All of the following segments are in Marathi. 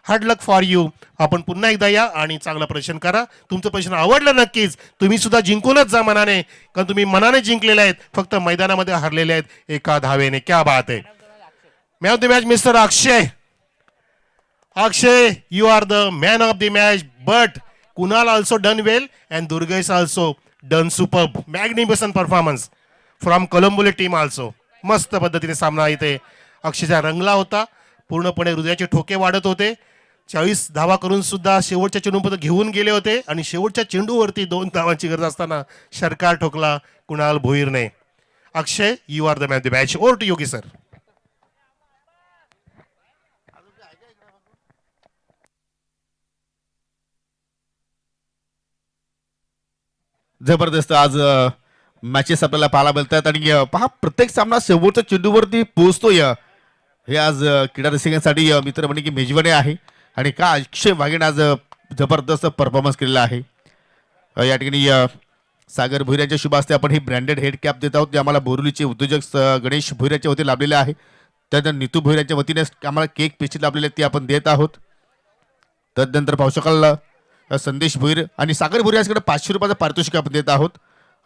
Hard luck for you. आपण पुन्हा एकदा या आणि चांगलं प्रदर्शन करा. तुमचं प्रदर्शन आवडलं नक्कीच. तुम्ही सुद्धा जिंकूनच जा मनाने, कारण तुम्ही मनाने जिंकलेले आहेत, फक्त मैदानामध्ये हरलेले आहेत एका धावेने. क्या बात आहे. Man of the match mister Akshay. Akshay, you are the man of the match, but Kunal also done well and Durgesh also done superb. Magnificent performance from Columbus team also. मस्त पद्धतीने सामना इथे अक्षयचा रंगला होता. पूर्णपणे हृदयाचे ठोके वाढत होते. 40 धावा करून सुद्धा शेवटच्या चेंडूपर्यंत घेऊन गेले होते आणि शेवटच्या चेंडूवरती 2 धावांची गरज असताना षटकार ठोकला कुणाल भोईरने. अक्षय, you are the man of the match. Over to Yogi sir. जबरदस्त आज मॅचेस आपल्याला पाहायला मिळतात आणि पहा प्रत्येक सामना शेवटच्या चेंडूवरती पोहोचतोय. हे आज क्रीडा रसिकांसाठी मित्र म्हणे की मेजवानी आहे आणि का अक्षय वाघेने आज जबरदस्त परफॉर्मन्स केलेला आहे. या ठिकाणी सागर भोईर यांच्या शुभ हस्ते आपण ही ब्रँडेड हेड कॅप देत आहोत, जे आम्हाला बोरिवलीचे उद्योजक गणेश भोईर यांच्या वतीने लाभलेले आहे. त्यानंतर नितू भोईर यांच्या वतीने आम्हाला केक पेस्ट्री लाभलेले ते आपण देत आहोत. तदनंतर पाहू शकाल संदेश भोईर आणि सागर भोईर यांच्याकडे 500 रुपयाचं पारितोषिक आपण देत आहोत.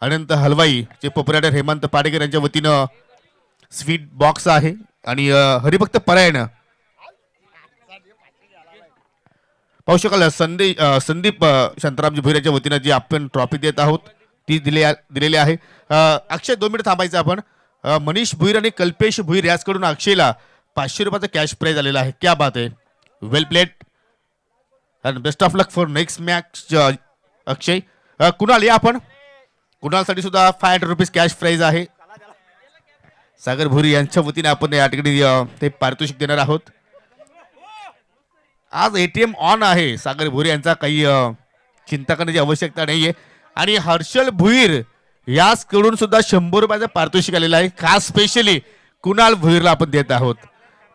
अनंत हलवाई जे पोपराडर हेमंत पाडेकर यांच्या वतीनं स्वीट बॉक्स आहे आणि हरिभक्त परायण पाहू शकाल संदीप शांतारामजी भोईर यांच्या वतीनं जी आपण ट्रॉफी देत आहोत ती दिलेली आहे. अक्षय 2 मिनिट थांबायचं आपण. मनीष भोईर आणि कल्पेश भोईर याचकडून अक्षयला 500 रुपयाचा कॅश प्राइज आलेला आहे. क्या बात आहे. Well played and best of luck for next match Akshay. Kunal या आपण. कुणालसाठी सुद्धा 500 रुपीज कॅश प्राइज आहे. सागर भोईर यांच्या वतीने आपण या ठिकाणी ते पारितोषिक देणार आहोत. आज ATM ऑन आहे सागर भोईर यांचा, काही चिंता करण्याची आवश्यकता नाहीये. आणि हर्षल भोईर याचकडून सुद्धा 100 रुपयाचं पारितोषिक आलेलं आहे. खास स्पेशली कुणाल भोईरला आपण देत आहोत.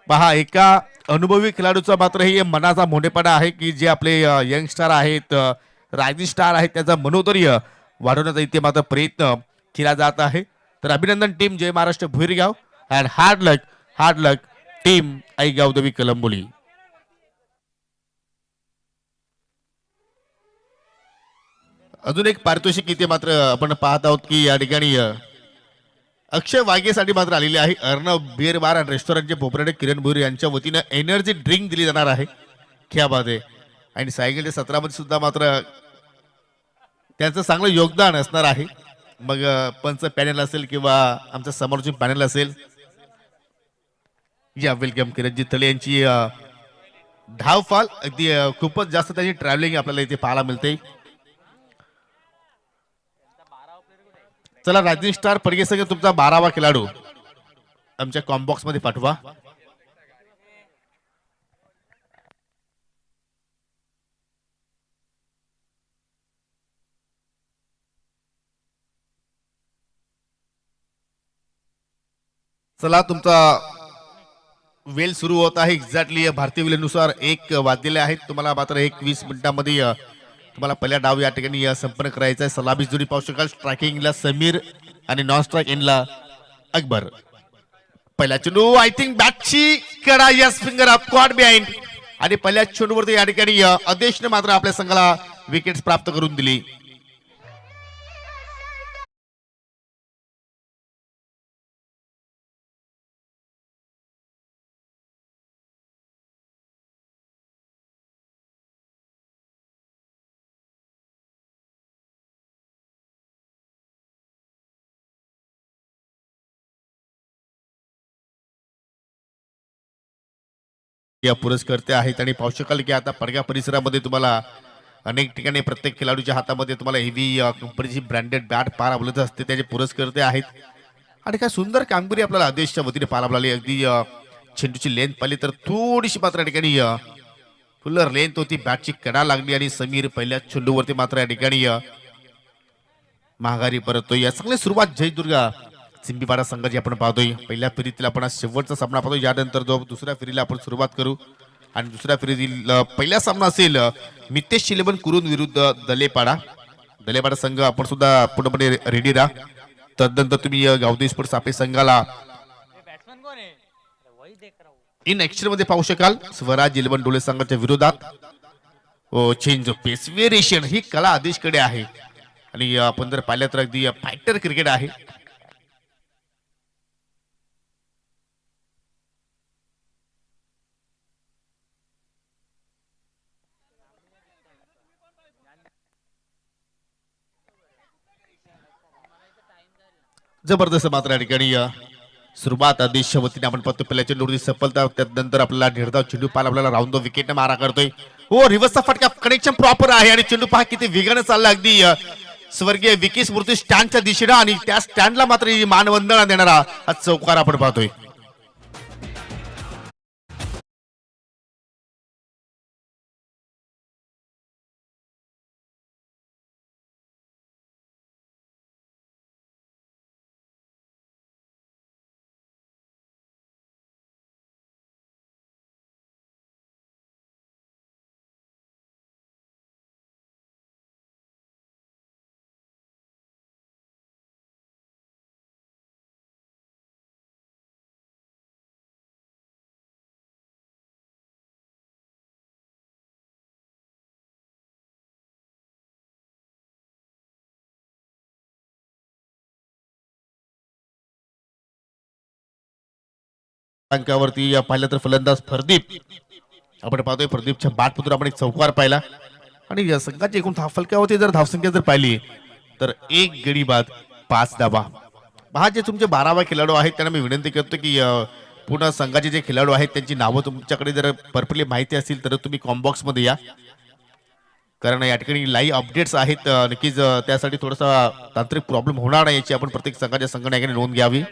पहा एका अनुभवी खेळाडूचा मात्र हे मनाचा मोठेपणा आहे की जे आपले यंग स्टार आहेत, रायझिंग स्टार आहेत, त्याचा मनोधैर्य वाढवण्याचा इथे मात्र प्रयत्न केला जात आहे. तर अभिनंदन team Jay Maharashtra Bhoirgaon and hard luck team Aigaon Devi Kalamboli. अजून एक पारितोषिक इथे मात्र आपण पाहत आहोत की या ठिकाणी अक्षय वाघेसाठी मात्र आलेले आहे. अर्णव बिअर बार अँड रेस्टॉरंटचे पोपराडे किरण भोईर यांच्या वतीनं एनर्जी ड्रिंक दिली जाणार आहे. क्या बात आहे. आणि सायकलच्या 17 मध्ये सुद्धा मात्र त्यांचं चांगलं योगदान असणार आहे. मग पंच पॅनल असेल किंवा आमचं समोरची पॅनल असेल. या वेलकम किरणजी तळे यांची धावफाल अगदी खूपच जास्त त्यांची ट्रॅव्हलिंग आपल्याला इथे पाहायला मिळते. चला रायझिंग स्टार पडगे संघ तुमचा 12वा खेळाडू आमच्या कॉम्बॉक्स मध्ये पाठवा. चला तुमचा वेल सुरू होत आहे. एक्झॅक्टली भारतीय वेळेनुसार 1 वाजलेले आहेत. तुम्हाला मात्र 20 मिनिटांमध्ये तुम्हाला पहिला डाव या ठिकाणी संपन्न करायचा आहे. सलामी जोडी पाहू शकाल. स्ट्रायकिंगला समीर आणि नॉन स्ट्राइक एंडला अकबर. पहिला चेंडू आय थिंक बॅटची कडा yes finger up caught behind आणि पहिल्या चेंडूवरती या ठिकाणी आदेशने मात्र आपल्या संघाला विकेट्स प्राप्त करून दिली. या पुरस्कर्ते आहेत आणि पाहू शकाल की आता पडगा परिसरामध्ये तुम्हाला अनेक ठिकाणी प्रत्येक खेळाडूच्या हातामध्ये तुम्हाला हेवी कंपनीची ब्रँडेड बॅट पाहायला मिळत असते. त्याचे पुरस्कर्ते आहेत आणि काय सुंदर कामगिरी आपल्याला आदेशच्या वतीने पाहायला मिळाली. अगदी चेंडूची लेंथ पाहिली तर थोडीशी मात्र या ठिकाणी फुल्लर लेंथ होती. बॅटची कडा लागली आणि समीर पहिल्या चेंडूवरती मात्र या ठिकाणी माघारी परततोय. या चांगली सुरुवात जयदुर्गा सिंबीपाडा संघाची आपण पाहतोय. पहिल्या फेरीतील आपण शेवटचा सामना पाहतोय. यानंतर जो दुसऱ्या फेरीला आपण सुरुवात करू आणि दुसऱ्या फेरीतील पहिला सामना असेल मितेश 11 कुरुन विरुद्ध दलेपाडा. दलेपाडा संघ आपण सुद्धा पूर्णपणे रेडी राहा. तदनंतर तुम्ही गावदेवी स्पोर्ट्स आपल्या संघाला इन ऍक्शन मध्ये पाहू शकाल स्वराज इलेव्हन डोळे संघाच्या विरोधात चेंज ऑफ पेस व्हेरिएशन ही कला आदेशकडे आहे आणि आपण जर पाहिलं तर अगदी फायटर क्रिकेट आहे. जबरदस्त मात्र या ठिकाणी सुरुवात आदेशच्या वतीने आपण पाहतो पहिल्या चेंडूवरती सफलता त्यानंतर आपल्याला निर्धाव चेंडू पाल आपल्याला राऊंड द विकेट मारा करतोय. हो रिव्हर्सचा फटका कनेक्शन प्रॉपर आहे आणि चेंडू पहा किती वेगाने चालला अगदी स्वर्गीय विकी स्मृती स्टँडच्या दिशेने आणि त्या स्टँडला मात्र मानवंदना देणारा हा चौकार आपण पाहतोय. अंकावरती पाहिलं तर फलंदाज प्रदीप आपण पाहतोय प्रदीपच्या बॅटमधून आपण एक चौकार पाहिला आणि या संघाची एकूण धावफलकावरती जर धावसंख्या जर पाहिली तर 1 गडी बाद 5 धाबा. पहा जे तुमचे 12वा खेळाडू आहेत त्यांना मी विनंती करतो की पूर्ण संघाचे जे खेळाडू आहेत त्यांची नावं तुमच्याकडे जर परफेक्टली माहिती असतील तर तुम्ही कॉम्बॉक्स मध्ये या कारण या ठिकाणी लाईव्ह अपडेट्स आहेत. नक्कीच त्यासाठी थोडासा तांत्रिक प्रॉब्लेम होणार नाही याची आपण प्रत्येक संघाच्या संघटनेने नोंद घ्यावी.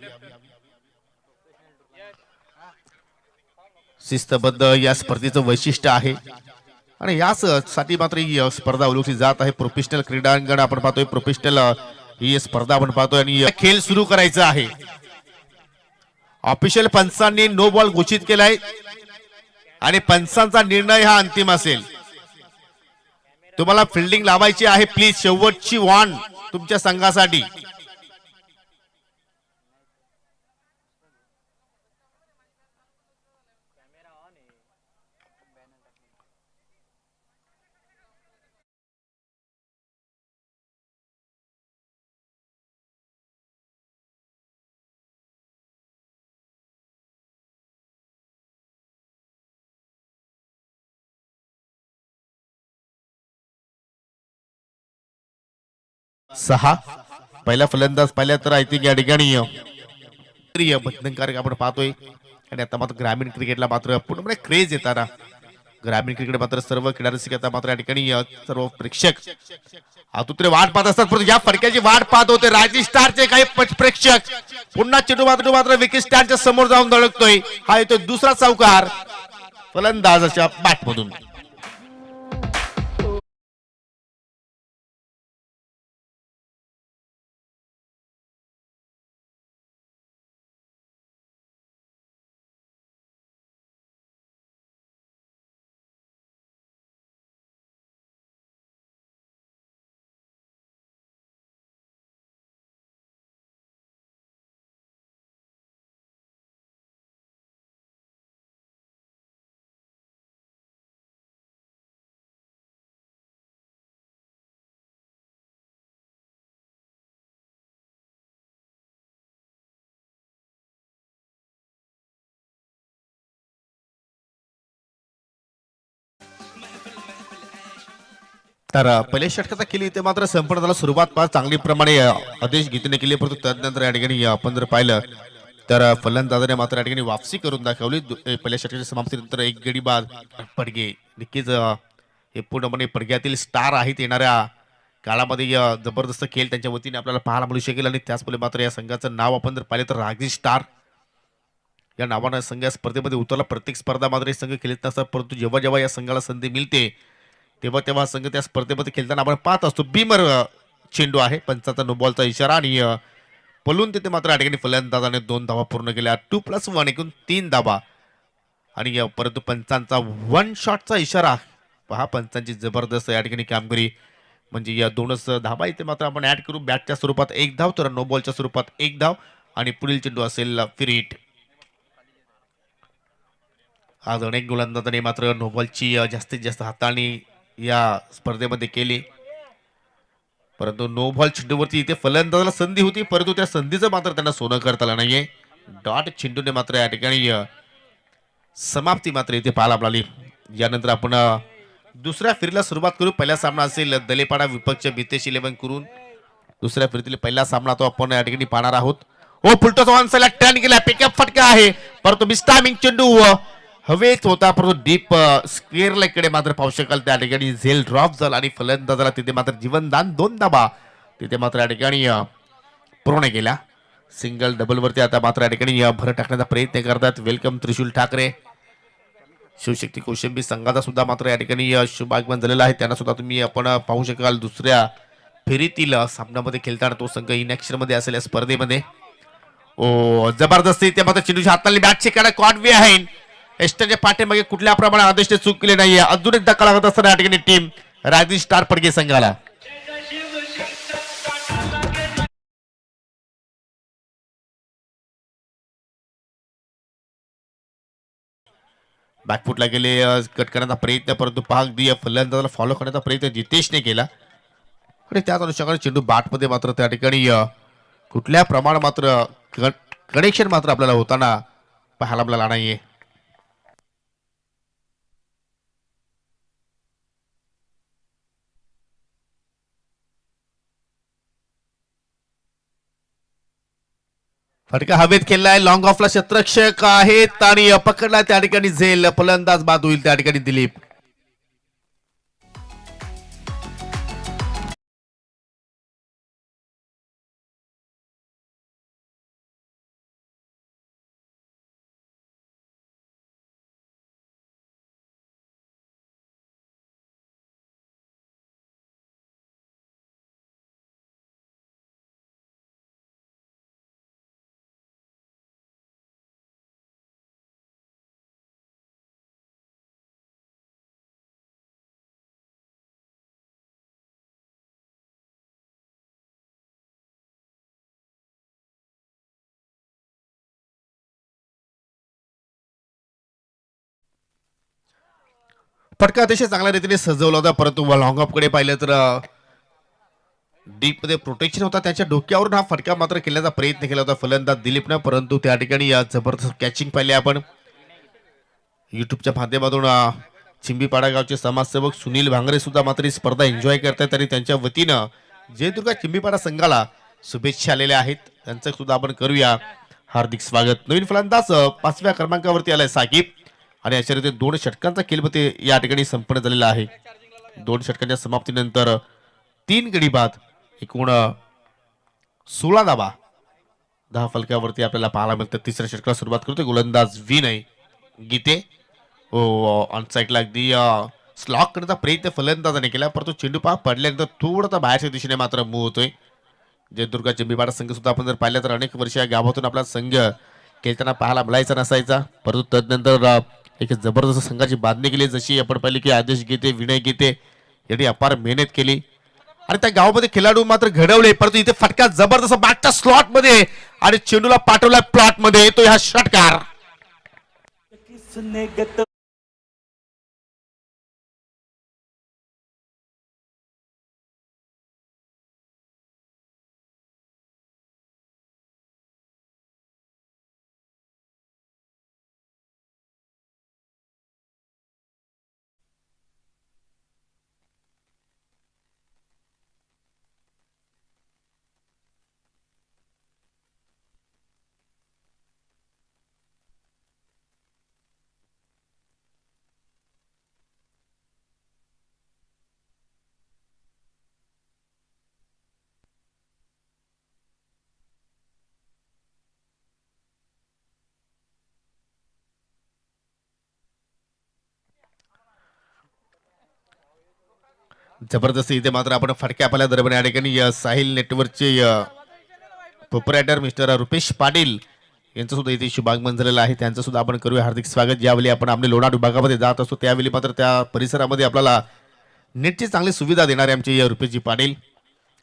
शिस्तबद्ध या स्पर्धेचं वैशिष्ट्य आहे आणि याच साठी मात्र ही स्पर्धा ओळखली जात आहे. प्रोफेशनल क्रीडांगण आपण पाहतोय प्रोफेशनल ही स्पर्धा आपण पाहतोय आणि खेळ सुरू करायचा आहे. ऑफिशियल पंचांनी नो बॉल घोषित केलाय आणि पंचांचा निर्णय हा अंतिम असेल. तुम्हाला फिल्डिंग लावायची आहे प्लीज शेवटची वॉर्न तुमच्या संघासाठी. सहा पहिला फलंदाज पाहिला तर आय थिंक या ठिकाणी बंधनकारक आपण पाहतोय आणि आता मात्र ग्रामीण क्रिकेटला मात्र पूर्णपणे क्रेज येताना ग्रामीण क्रिकेट मात्र सर्व खेळाडू आता मात्र या ठिकाणी सर्व प्रेक्षक आतुत्रे वाट पाहत असतात परंतु या फटक्याची वाट पाहत होते रायझिंग स्टारचे काही प्रेक्षक. पुन्हा चेंडू मात्र विकेट स्टँडच्या समोर जाऊन धडकतोय. हा येतो दुसरा चौकार फलंदाजाच्या बॅटमधून. तर पहिल्या षटकाचा केली ते मात्र संपूर्ण झाला. सुरुवात फार चांगली प्रमाणे आदेश गीतेने केली परंतु त्यानंतर या ठिकाणी आपण जर पाहिलं तर फलंदाजाने मात्र या ठिकाणी वापसी करून दाखवली. पहिल्या षटकाच्या समाप्तीनंतर 1 गडी बाद पडगे. नक्कीच हे पूर्णपणे पडग्यातील स्टार आहेत. येणाऱ्या काळामध्ये जबरदस्त खेळ त्यांच्या वतीने आपल्याला पाहायला मिळू शकेल आणि त्याचमुळे मात्र या संघाचं नाव आपण जर पाहिलं तर रागजी स्टार या नावानं संघ या स्पर्धेमध्ये उतरला. प्रत्येक स्पर्धा मात्र हे संघ खेळत नसतात परंतु जेव्हा जेव्हा या संघाला संधी मिळते तेव्हा तेव्हा संघ त्या स्पर्धेमध्ये खेळताना आपण पाहत असतो. बीमर चेंडू आहे पंचाचा नो बॉलचा इशारा आणि पलून तिथे मात्र या ठिकाणी फलंदाजाने 2 धावा पूर्ण केल्या. 2+1 एकूण 3 धावा आणि परंतु पंचांचा 1 शॉटचा इशारा पहा. पंचांची जबरदस्त या ठिकाणी कामगिरी म्हणजे या 2च धावा इथे मात्र आपण ऍड करू. बॅटच्या स्वरूपात 1 धाव तर नो बॉलच्या स्वरूपात 1 धाव आणि पुढील चेंडू असेल फ्री हिट. आज अनेक गोलंदाजांनी मात्र नो बॉलची जास्तीत जास्त हाताळणी या स्पर्धेमध्ये केली, परंतु नो बॉल चेंडूवरती इथे फलंदाजाला संधी होती, परंतु त्या संधीचं मात्र त्यांना सोनं करता आलं नाहीये. डॉट चेंडूने मात्र या ठिकाणी समाप्ती मात्र इथे पाहायला मिळाली. यानंतर आपण दुसऱ्या फेरीला सुरुवात करू. पहिला सामना असेल दलेपाडा विपक्ष बितेश 11 करून. दुसऱ्या फेरीतील पहिला सामना तो आपण या ठिकाणी पाहणार आहोत. ओ फुलटॉस ऑन साइडला टर्न केला, पिकअप फटका आहे, परंतु मिस्टामिंग चेंडू हवेत होता, परंतु डीप स्क्वेअरला इकडे मात्र पाहू शकाल त्या ठिकाणी झेल ड्रॉप झाला आणि फलंदाजाला तिथे मात्र जीवनदान 2 धाबा तिथे मात्र या ठिकाणी पूर्ण केला. सिंगल डबल वरती आता मात्र या ठिकाणी भर टाकण्याचा प्रयत्न करतात. वेलकम त्रिशूल ठाकरे. शिवशक्ती कौशंबी संघाचा सुद्धा मात्र या ठिकाणी शुभ आगमन झालेला आहे. त्यांना सुद्धा तुम्ही आपण पाहू शकाल दुसऱ्या फेरीतील सामन्यामध्ये खेळताना तो संघ इनॅक्शन मध्ये असेल या स्पर्धेमध्ये. ओ जबरदस्ती ते मात्र चेंडूच्या हाताने बॅटचे कडा कॉन्वे आहे. एस्टरच्या पाठीमागे कुठल्या प्रमाणे आदेशने चूक केली नाहीये. अजून एक धक्का लागत असताना या ठिकाणी टीम रायझिंग स्टार पडगे संघाला. बॅकफुटला गेले, कट करण्याचा प्रयत्न, परंतु पाक दी फलंदाजाला फॉलो करण्याचा प्रयत्न जितेशने केला आणि त्याच अनुषंगाने चेंडू बॅटमध्ये मात्र त्या ठिकाणी कुठल्या प्रमाणात मात्र कनेक्शन मात्र आपल्याला होताना पाहायला मिळाला नाहीये. फटका हवेत खेळलाय, लॉंग ऑफला क्षेत्ररक्षक आहेत आणि पकडला त्या ठिकाणी झेल. फलंदाज बाद होईल त्या ठिकाणी दिलीप. फटका अतिशय चांगल्या रीतीने सजवला होता, परंतु लॉंग ऑफ कडे पाहिलं तर डीप मध्ये प्रोटेक्शन होता, त्याच्या डोक्यावरून हा फटका मात्र केल्याचा प्रयत्न केला होता फलंदाज दिलीपनं, परंतु त्या ठिकाणी जबरदस्त कॅचिंग पाहिली आपण युट्यूबच्या माध्यमातून. चिंबीपाडा गावचे समाजसेवक सुनील भांगरे सुद्धा मात्र ही स्पर्धा एन्जॉय करतात आणि त्यांच्या वतीनं जयदुर्गा चिंबीपाडा संघाला शुभेच्छा आलेल्या आहेत. त्यांचं सुद्धा आपण करूया हार्दिक स्वागत. नवीन फलंदाज 5व्या क्रमांकावरती आलाय साकिब आणि अशा रीतीने 2 षटकांचा खेळपते या ठिकाणी संपन्न झालेला आहे. 2 षटकांच्या समाप्तीनंतर 3 गडी बाद एकूण 16 धाबा 10 फलकावरती आपल्याला पाहायला मिळतं. तिसऱ्या षटकाला सुरुवात करतोय गोलंदाज विनय गीते. ऑन साईडला अगदी स्लॉक करण्याचा प्रयत्न फलंदाजाने केला, परंतु चेंडू पहा पडल्यानंतर थोडासा बाहेरच्या दिशेने मात्र मूव्ह होतोय. जयदुर्गा चिंबीपाडा संघ सुद्धा आपण जर पाहिलं तर अनेक वर्ष या गावातून आपला संघ खेळताना पाहायला मिळायचा नसायचा, परंतु तदनंतर एक जबरदस्त संघाची बांधणी केली. जशी आपण पाहिली की आदेश गीते विनय गीते यांनी अपार मेहनत केली आणि त्या गावामध्ये खेळाडू मात्र घडवले, परंतु इथे फटका जबरदस्त बॅटच्या स्लॉट मध्ये आणि चेंडूला पाठवला प्लॉट मध्ये. येतो हा षटकार. जबरदस्त इथे मात्र आपण फटक्या पाहिल्या दरम्यान या ठिकाणी साहिल नेटवर्कचे प्रोपरायटर मिस्टर रुपेश पाटील यांचं सुद्धा इथे शुभागमन झालेलं आहे. त्यांचं सुद्धा आपण करूया हार्दिक स्वागत. ज्यावेळी आपण आपले लोणार विभागामध्ये जात असतो त्यावेळी मात्र त्या परिसरामध्ये आपल्याला नेटची चांगली सुविधा देणारे आमचे रुपेशजी पाटील.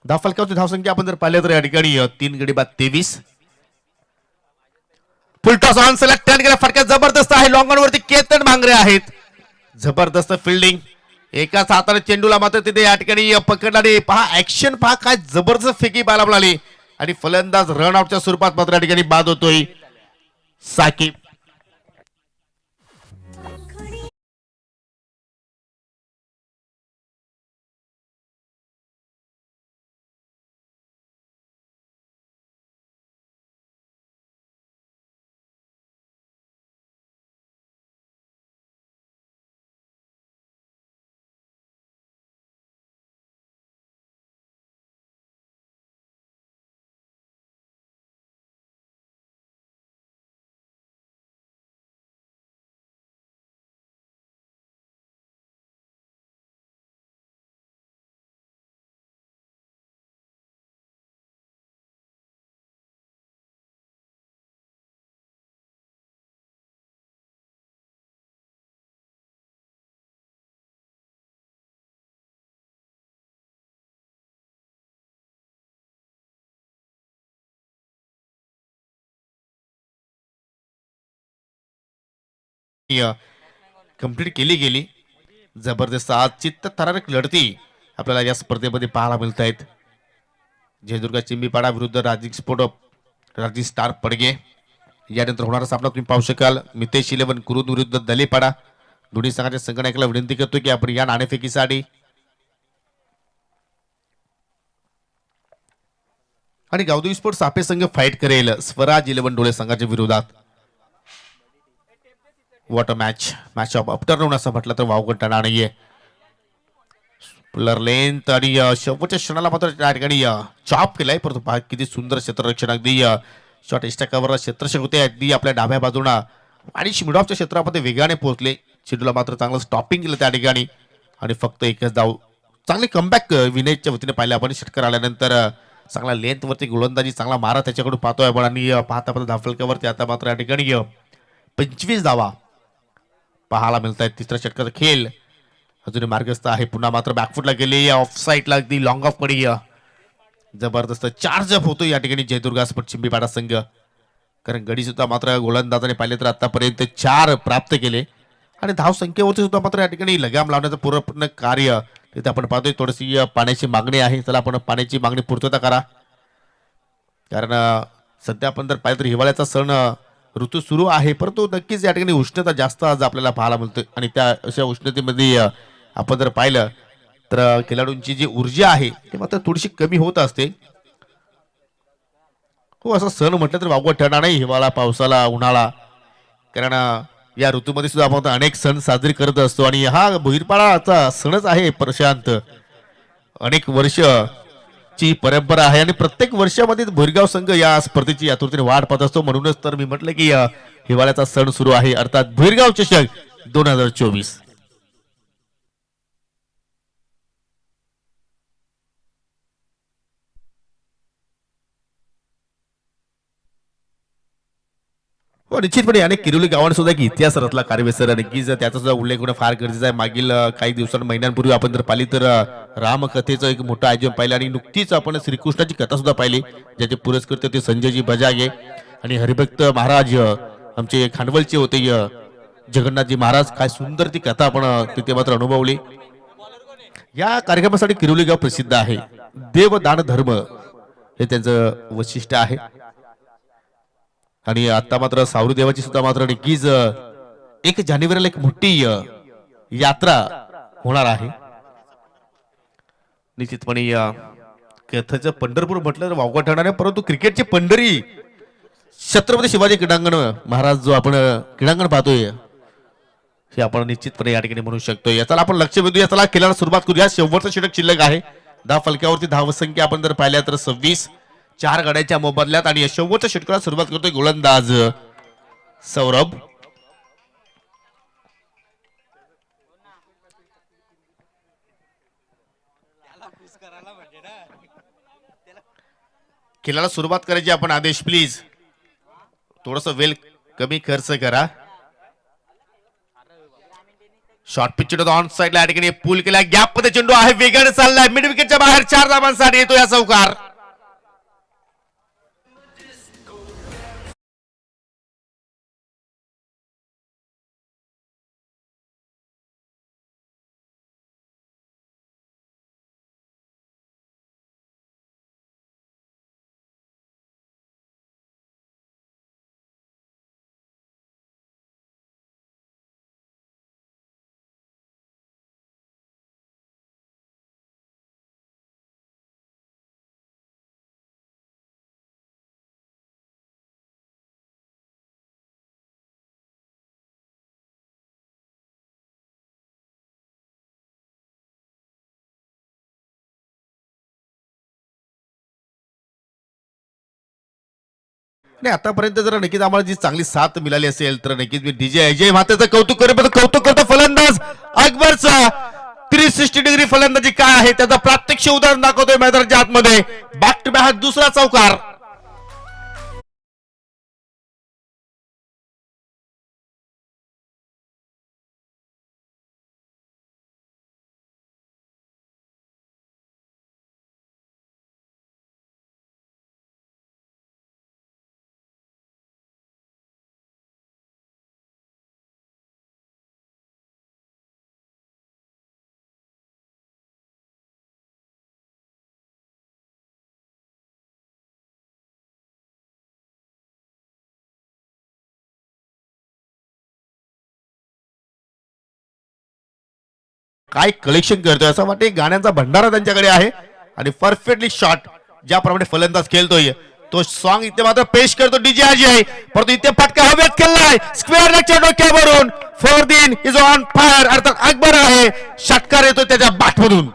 10 फलकावरची धावसंख्या आपण जर पाहिलं तर या ठिकाणी 3 गडी बाद 23. फुलटॉस ऑन सेलेक्ट टर्न केला, फटका जबरदस्त आहे. लॉंग ऑन वरती केतन भांगरे आहेत. जबरदस्त फिल्डिंग, एकाच हाताने चेंडूला मात्र तिथे या ठिकाणी पकडला. पहा ऍक्शन, पहा काय जबरदस्त फेकी पाहायला मिळाली आणि फलंदाज रन आउटच्या स्वरूपात मात्र या ठिकाणी बाद होतोय साकिब. कंप्लीट केली गेली. जबरदस्त आज चित्त थरारक लढती आपल्याला या स्पर्धेमध्ये पाहायला मिळत आहेत. जयदुर्गा चिंबीपाडा विरुद्ध राजीव स्टार पडगे. यानंतर होणारा सामना तुम्ही पाहू शकाल मितेश 11 कुरुद विरुद्ध दलेपाडा. दोन्ही संघाच्या संगणकाला विनंती करतो की आपण या नाणेफेकीसाठी आणि गावदेवी स्पोर्ट्स सापे संघ फाईट करेल स्वराज 11 डोळे संघाच्या विरोधात. What a match of upturn असं म्हटलं तर वावगं टणा नाहीये. प्लेअर लेंथ आणि शेवटच्या क्षणाला मात्र त्या ठिकाणी चॉप केलाय, परंतु पहा किती सुंदर क्षेत्ररक्षण. अगदी शॉर्ट एक्स्ट्रा कव्हरला क्षेत्ररक्षक होते अगदी आपल्या डाव्या बाजूला आणि मिड ऑफच्या क्षेत्रामध्ये वेगाने पोहोचले. चेंडूला मात्र चांगलं स्टॉपिंग केलं त्या ठिकाणी आणि फक्त एकच धाव. चांगली कमबॅक विनेशच्या वतीने पाहिलं आपण. षटकार आल्यानंतर चांगला लेंथ वरती गोलंदाजी, चांगला मारा त्याच्याकडून पाहतोय आपण आणि पाहता पाहता धावफलकावरती आता मात्र या ठिकाणी 25 धावा पाहायला मिळत आहेत. तिसरा षटकाचा खेळ अजूनही मार्गस्थ आहे. पुन्हा मात्र बॅकफुटला गेले, ऑफ साईडला अगदी लॉंग ऑफ कडे जबरदस्त चार्ज अप होतो या ठिकाणी जयदुर्गा स्पोर्ट्स चिंबीपाडा संघ. कारण गडी सुद्धा मात्र गोलंदाजाने पाहिले तर आतापर्यंत 4 प्राप्त केले आणि धाव संख्येवरती सुद्धा मात्र या ठिकाणी लगाम लावण्याचं पूर्ण कार्य तिथे आपण पाहतोय. थोडीशी पाण्याची मागणी आहे, चला आपण पाण्याची मागणी पूर्तता करा. कारण सध्या आपण जर पाहिलं तर हिवाळ्याचा सण ऋतू सुरू आहे, परंतु नक्कीच या ठिकाणी उष्णता जास्त आज आपल्याला पाहायला मिळते आणि त्या अशा उष्णतेमध्ये आपण जर पाहिलं तर खेळाडूंची जी ऊर्जा आहे ती मात्र थोडीशी कमी होत असते. हो, असं सण म्हटलं तर वावगं ठरणार नाही, हिवाळा, पावसाळा, उन्हाळा. कारण या ऋतूमध्ये सुद्धा आपण अनेक सण साजरे करत असतो आणि हा भुईरपाडाचा सणच आहे प्रशांत. अनेक वर्ष ची परंपरा आहे आणि प्रत्येक वर्षामध्ये भोरगाव संघ या स्पर्धेची आतुरतेने वाट पाहत असतो. म्हणूनच तर मी म्हटलं की हिवाळ्याचा सण सुरू आहे, अर्थात भोरगाव चषक 2024. हो, निश्चितपणे अनेक किरोली गावांना सुद्धा एक इतिहास रचला कारवेसर आणि की जर त्याचा सुद्धा उल्लेख होणं फार गरजेचं आहे. मागील काही महिन्यांपूर्वी आपण जर पाहिली तर रामकथेचं एक मोठं आयोजन पाहिलं आणि नुकतीच आपण श्रीकृष्णाची कथा सुद्धा पाहिली, ज्याचे पुरस्कृत ते संजयजी बजागे आणि हरिभक्त महाराज आमचे खानवलचे होते जगन्नाथजी महाराज. काय सुंदर ती कथा आपण तिथे मात्र अनुभवली. या कार्यक्रमासाठी किरोली गाव प्रसिद्ध आहे. देव दान धर्म हे त्यांचं वैशिष्ट्य आहे आणि आता मात्र सावरी देवाची सुद्धा मात्र नक्कीच 1 जानेवारीला एक मोठी यात्रा होणार आहे. निश्चितपणे कथेचं पंढरपूर म्हटलं तर वावगं ठरणार आहे, परंतु क्रिकेटची पंढरी छत्रपती शिवाजी क्रीडांगण महाराज जो आपण क्रीडांगण पाहतोय हे आपण निश्चितपणे या ठिकाणी म्हणू शकतो. याचा आपण लक्ष वेधू, याचा खेळायला सुरुवात करूया. शेवटचं षटक शिल्लक आहे. धाव फलकावरती धावसंख्या आपण जर पाहिल्या तर 26, 4 गड्याच्या मोबदल्यात आणि शेवटच्या षटकाला सुरुवात करतोय गोलंदाज सौरभ. खेळाला सुरुवात करायची आपण आदेश प्लीज. थोडस वेल कमी खर्च करा. शॉर्ट पिच ऑन साइडला या ठिकाणी पूल केला, गॅप मध्ये चेंडू आहे, वेगाने चाललाय, मिड विकेटच्या बाहेर 4 धावांसाठी येतो या चौकार. आणि आतापर्यंत जर नक्कीच आम्हाला जी चांगली साथ मिळाली असेल तर नक्कीच मी डीजे अजय मातेचं कौतुक करेन, पण कौतुक करतो फलंदाज अकबरचा 360 डिग्री फलंदाजी काय आहे त्याचा प्रात्यक्षिक उदाहरण दाखवतोय मैदानाच्या आतमध्ये. बॅक टू बॅक दुसरा चौकार. काय कलेक्शन करतोय असं वाटते, गाण्यांचा भंडारा त्यांच्याकडे आहे आणि परफेक्टली शॉट ज्याप्रमाणे फलंदाज खेळतोय तो सॉन्ग इथे मात्र पेश करतो डीजे अजय. परंतु इथे फटका हवेत खेळलाय स्क्वेअर लेगच्या डोक्यावरून. फॉरदीन इज ऑन फायर. अर्थात अकबर आहे, षटकार येतो त्याच्या बॅटमधून.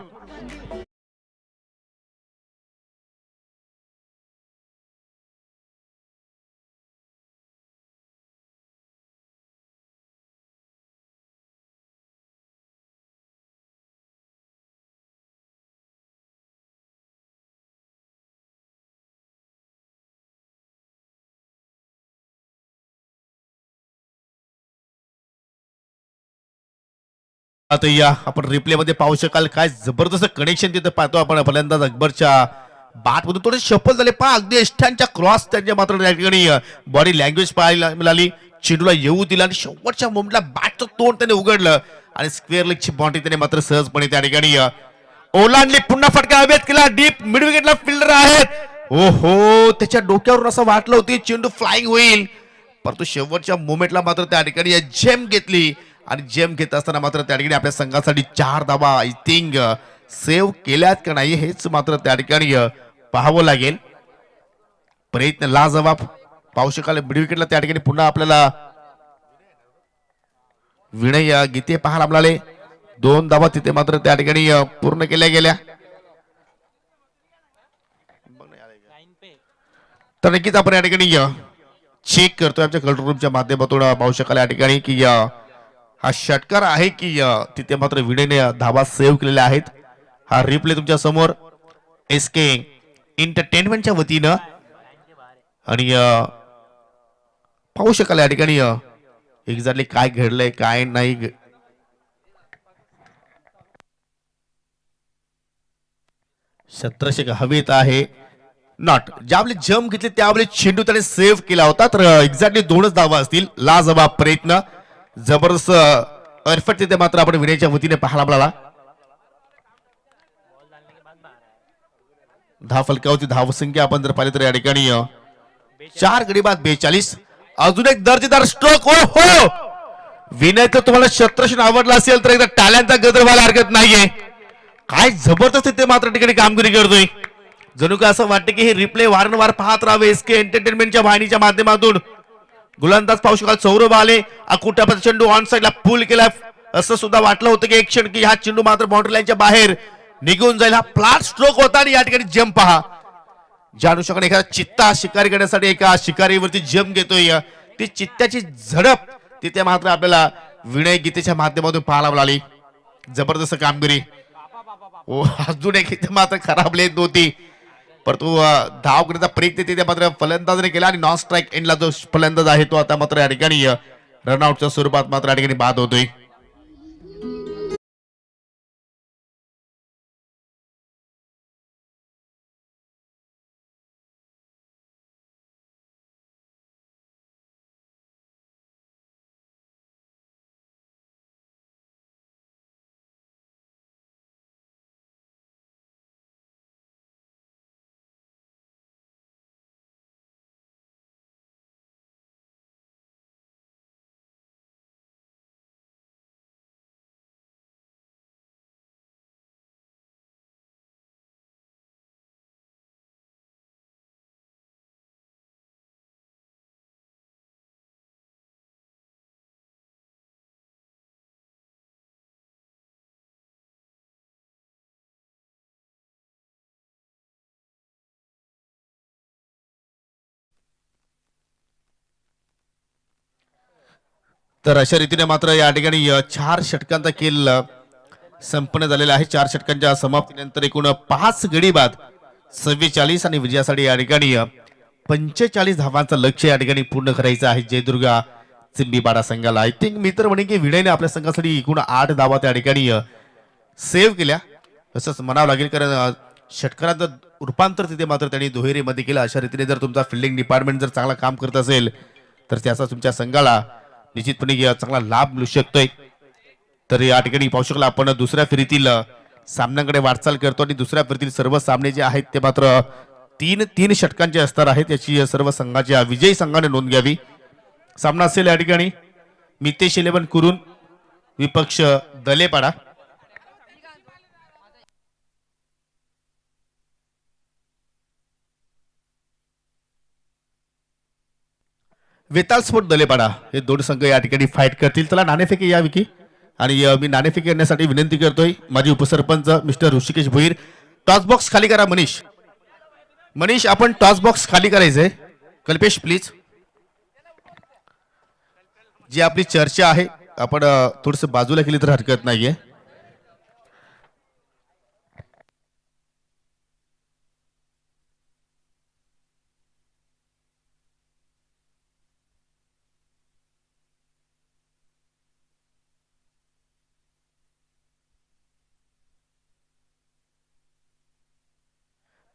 आता या आपण रिप्ले मध्ये पाहू शकाल काय जबरदस्त कनेक्शन तिथे पाहतो आपण. फलंदाज अकबरच्या बाट मधून थोडे शफल झाले पहा, अगदी एष्टांच्या क्रॉस त्यांच्या मात्र त्या ठिकाणी बॉडी लँग्वेज पाहायला मिळाली. चेंडूला येऊ दिला आणि शेवटच्या मोमेंटला बॅटचं तोंड त्याने उघडलं आणि स्क्वेअर लेगची बाउंड्री त्याने मात्र सहजपणे त्या ठिकाणी ओलांडली. पुन्हा फटका हवेत केला. डीप मिड विकेटला फिल्डर आहेत. ओहो, त्याच्या डोक्यावरून असं वाटलं होतं चेंडू फ्लाइंग होईल, परंतु शेवटच्या मोमेंटला मात्र त्या ठिकाणी जेम घेतली आणि जेम घेत असताना मात्र त्या ठिकाणी आपल्या संघासाठी 4 धावा आय थिंक सेव्ह केल्यात का नाही हेच मात्र त्या ठिकाणी पाहावं लागेल. प्रयत्न लाजवाब पाहू शकाल. मिड विकेटला त्या ठिकाणी पुन्हा आपल्याला विनय गीते पाहायला मिळाले. 2 धावा तिथे मात्र त्या ठिकाणी पूर्ण केल्या गेल्या. तर नक्कीच आपण या ठिकाणी चेक करतोय आमच्या कंट्रोल रूमच्या माध्यमातून पाहू शकाल या ठिकाणी की हा षटकार आहे की तिथे मात्र विनयने धावा सेव्ह केलेल्या आहेत. हा रिप्ले तुमच्या समोर एसके एंटरटेनमेंटच्या वतीनं आणि पाहू शकाल या ठिकाणी एक्झॅक्टली काय घडलंय काय नाही. सतराशे हवेत आहे नॉट. ज्यावेळी जम्प घेतले त्यावेळी चेंडू त्याने सेव्ह केला होता. तर एक्झॅक्टली 2च धावा असतील. लाजवाब प्रयत्न, जबरदस्त परफेक्ट तिथे मात्र आपण विनयच्या वतीने पाहायला मिळाला. धाव फलकावरती धावसंख्या आपण जर पाहिली तर या ठिकाणी 4 गडी बाद 42. अजून एक दर्जेदार स्ट्रोक. ओ हो, विनय तर तुम्हाला शत्रक्षण आवडला असेल तर एकदा टाळ्यांचा गजर व्हायला हरकत नाहीये. काय जबरदस्त तिथे मात्र ठिकाणी कामगिरी करतोय. जणू का असं वाटतं की हे रिप्ले वारंवार पाहत राहावे एसके एंटरटेनमेंटच्या वाहिनीच्या माध्यमातून. गोलंदाज पाहू शकाल सौरभ आले. अकुटाचा चेंडू ऑन साइडला पुल केला. असं सुद्धा वाटलं होतं की एक क्षण की हा चेंडू मात्र बाउंड्री लाईनच्या बाहेर निघून जाईल. हा फ्लॅट स्ट्रोक होता आणि या ठिकाणी जम्प पहा. ज्या अनुषंगाने एखादा चित्ता शिकारी करण्यासाठी एका शिकारीवरती जम्प घेतोय, ती चित्त्याची झडप तिथे मात्र आपल्याला विनय गीतेच्या माध्यमातून पाहायला मिळाली. जबरदस्त कामगिरी. ओ, अजून एक इथे मात्र खराब लेत होती, परंतु धाव करण्याचा प्रयत्न तिथे मात्र फलंदाजाने केला आणि नॉन स्ट्राईक एंडला जो फलंदाज आहे तो आता मात्र या ठिकाणी रनआउटच्या स्वरूपात मात्र या ठिकाणी बाद होतोय. तर अशा रीतीने मात्र या ठिकाणी 4 षटकांचा खेळ संपन्न झालेला आहे. 4 षटकांच्या समाप्तीनंतर एकूण 5 गडी बाद 44 आणि विजयासाठी या ठिकाणी 45 धावांचं लक्ष या ठिकाणी पूर्ण करायचं आहे जयदुर्गा चिंबीपाडा संघाला. आय थिंक मी तर म्हणेन की विनयने आपल्या संघासाठी एकूण 8 धावा त्या ठिकाणी सेव्ह केल्या असंच म्हणावं लागेल. कारण षटकाराचं रूपांतर तिथे मात्र त्यांनी दुहेरीमध्ये केलं. अशा रीतीने जर तुमचा फिल्डिंग डिपार्टमेंट जर चांगला काम करत असेल तर त्याचा तुमच्या संघाला निश्चितपणे चांगला लाभ मिळू शकतोय. तर या ठिकाणी पाहू शकला आपण दुसऱ्या फेरीतील सामन्यांकडे वाटचाल करतो आणि दुसऱ्या फेरीतील सर्व सामने जे आहेत ते मात्र तीन षटकांचे असणार आहेत. याची सर्व संघाच्या विजयी संघाने नोंद घ्यावी. सामना असेल या ठिकाणी मितेश 11 कुरून विपक्ष दलेपाडा. वेताल स्पोर्ट दलेपाडा हे दोन संघ या ठिकाणी फाईट करतील. चला नाणेफेकी या विकी आणि मी नाणेफेकी करण्यासाठी विनंती करतोय माझी उपसरपंच mister Rishikesh Bhoir. Toss box खाली करा. मनीष आपण टॉस बॉक्स खाली करायचंय. कल्पेश प्लीज. जी आपली चर्चा आहे आपण थोडस बाजूला केली तर हरकत नाहीये.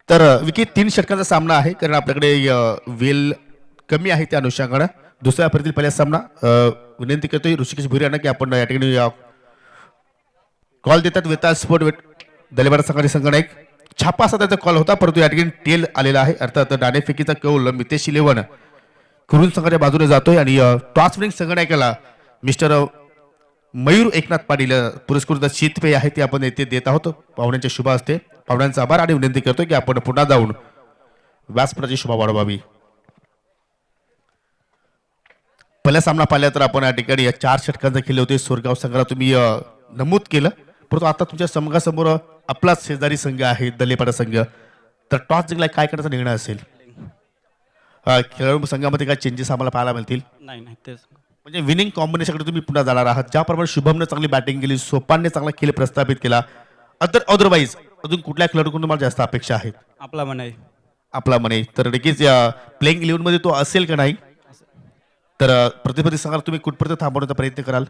तर विकी 3 षटकांचा सामना आहे कारण आपल्याकडे वेल कमी आहे त्या अनुषंगाने. दुसऱ्या फेरीतील पहिला सामना विनंती करतोय ऋषिकेश भुरी यांना की आपण या ठिकाणी कॉल देतात. वेताळ स्पोर्ट दलेबार संघाचे संघनायक छापा असा त्याचा कॉल होता परंतु या ठिकाणी टेल आलेला आहे. अर्थात नाणेफेकीचा कौल मितेश 11 कुरुल संघाच्या बाजूने जातोय आणि टॉस विनिंग संघनायकाला मिस्टर मयूर एकनाथ पाटील पुरस्कृत शीतपेय आहे ते आपण येथे देत आहोत. पाहुण्यांच्या शुभ असते. पाहुण्यांचा आभार आणि विनंती करतो की आपण पुन्हा जाऊन व्यासपीठाची शोभा वाढवावी. पहिला सामना पाहिला तर आपण या ठिकाणी 4 षटकांचा खेळ होते. सोरगाव संघाला तुम्ही नमूद केलं परंतु आता तुमच्या संघासमोर आपलाच शेजारी संघ आहे दलेपाडा संघ. तर टॉस जिंकला काय करण्याचा निर्णय असेल? खेळाडू संघामध्ये काय चेंजेस आम्हाला पाहायला मिळतील? नाही तेच म्हणजे विनिंग कॉम्बिनेशनकडे तुम्ही पुन्हा जाणार आहात. ज्याप्रमाणे शुभमने चांगली बॅटिंग केली, सोपानने चांगला खेळ प्रस्थापित केला, अदरवाईज अजून कुठल्या खेळाडूकडून तुम्हाला जास्त अपेक्षा आहेत? आपला म्हणाय आपला म्हणे तर नक्कीच प्लेइंग 11 मध्ये तो असेल का नाही? तर प्रतिस्पर्धी संघाला तुम्ही कुठपर्यंत थांबवण्याचा प्रयत्न कराल?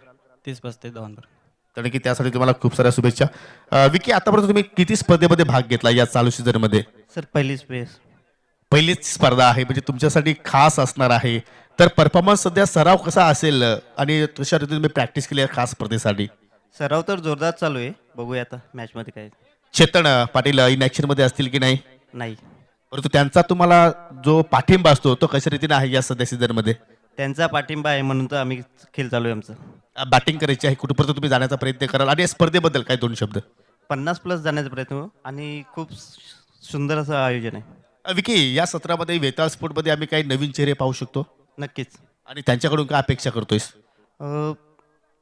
30-35 धावांवर. तर नक्की त्यासाठी तुम्हाला खूप साऱ्या शुभेच्छा. विकी आतापर्यंत तुम्ही किती स्पर्धेमध्ये भाग घेतला या चालू सीझन मध्ये? सर पहिली स्पेस पहिलीच स्पर्धा आहे म्हणजे तुमच्यासाठी खास असणार आहे. तर परफॉर्मन्स सध्या सराव कसा असेल आणि कशा रीतीने तुम्ही प्रॅक्टिस केली आहे खास स्पर्धेसाठी? सराव तर जोरदार चालू आहे. बघूया आता मॅच मध्ये काय. चेतन पाटील इन ऍक्शन मध्ये असतील की नाही? नाही परंतु त्यांचा तुम्हाला जो पाठिंबा असतो तो कशा रीतीने आहे या सध्या सीझन मध्ये? त्यांचा पाठिंबा आहे म्हणून तर आम्ही खेळ चालू आहे आमचं. बॅटिंग करायची आहे कुठपर्यंत तुम्ही जाण्याचा प्रयत्न कराल आणि या स्पर्धेबद्दल काय 2 शब्द? 50+ जाण्याचा प्रयत्न करू आणि खूप सुंदर असं आयोजन आहे. विकी या सत्रामध्ये वेताळ स्पोर्ट मध्ये आम्ही काही नवीन चेहरे पाहू शकतो नक्कीच. आणि त्यांच्याकडून काय अपेक्षा करतोयस?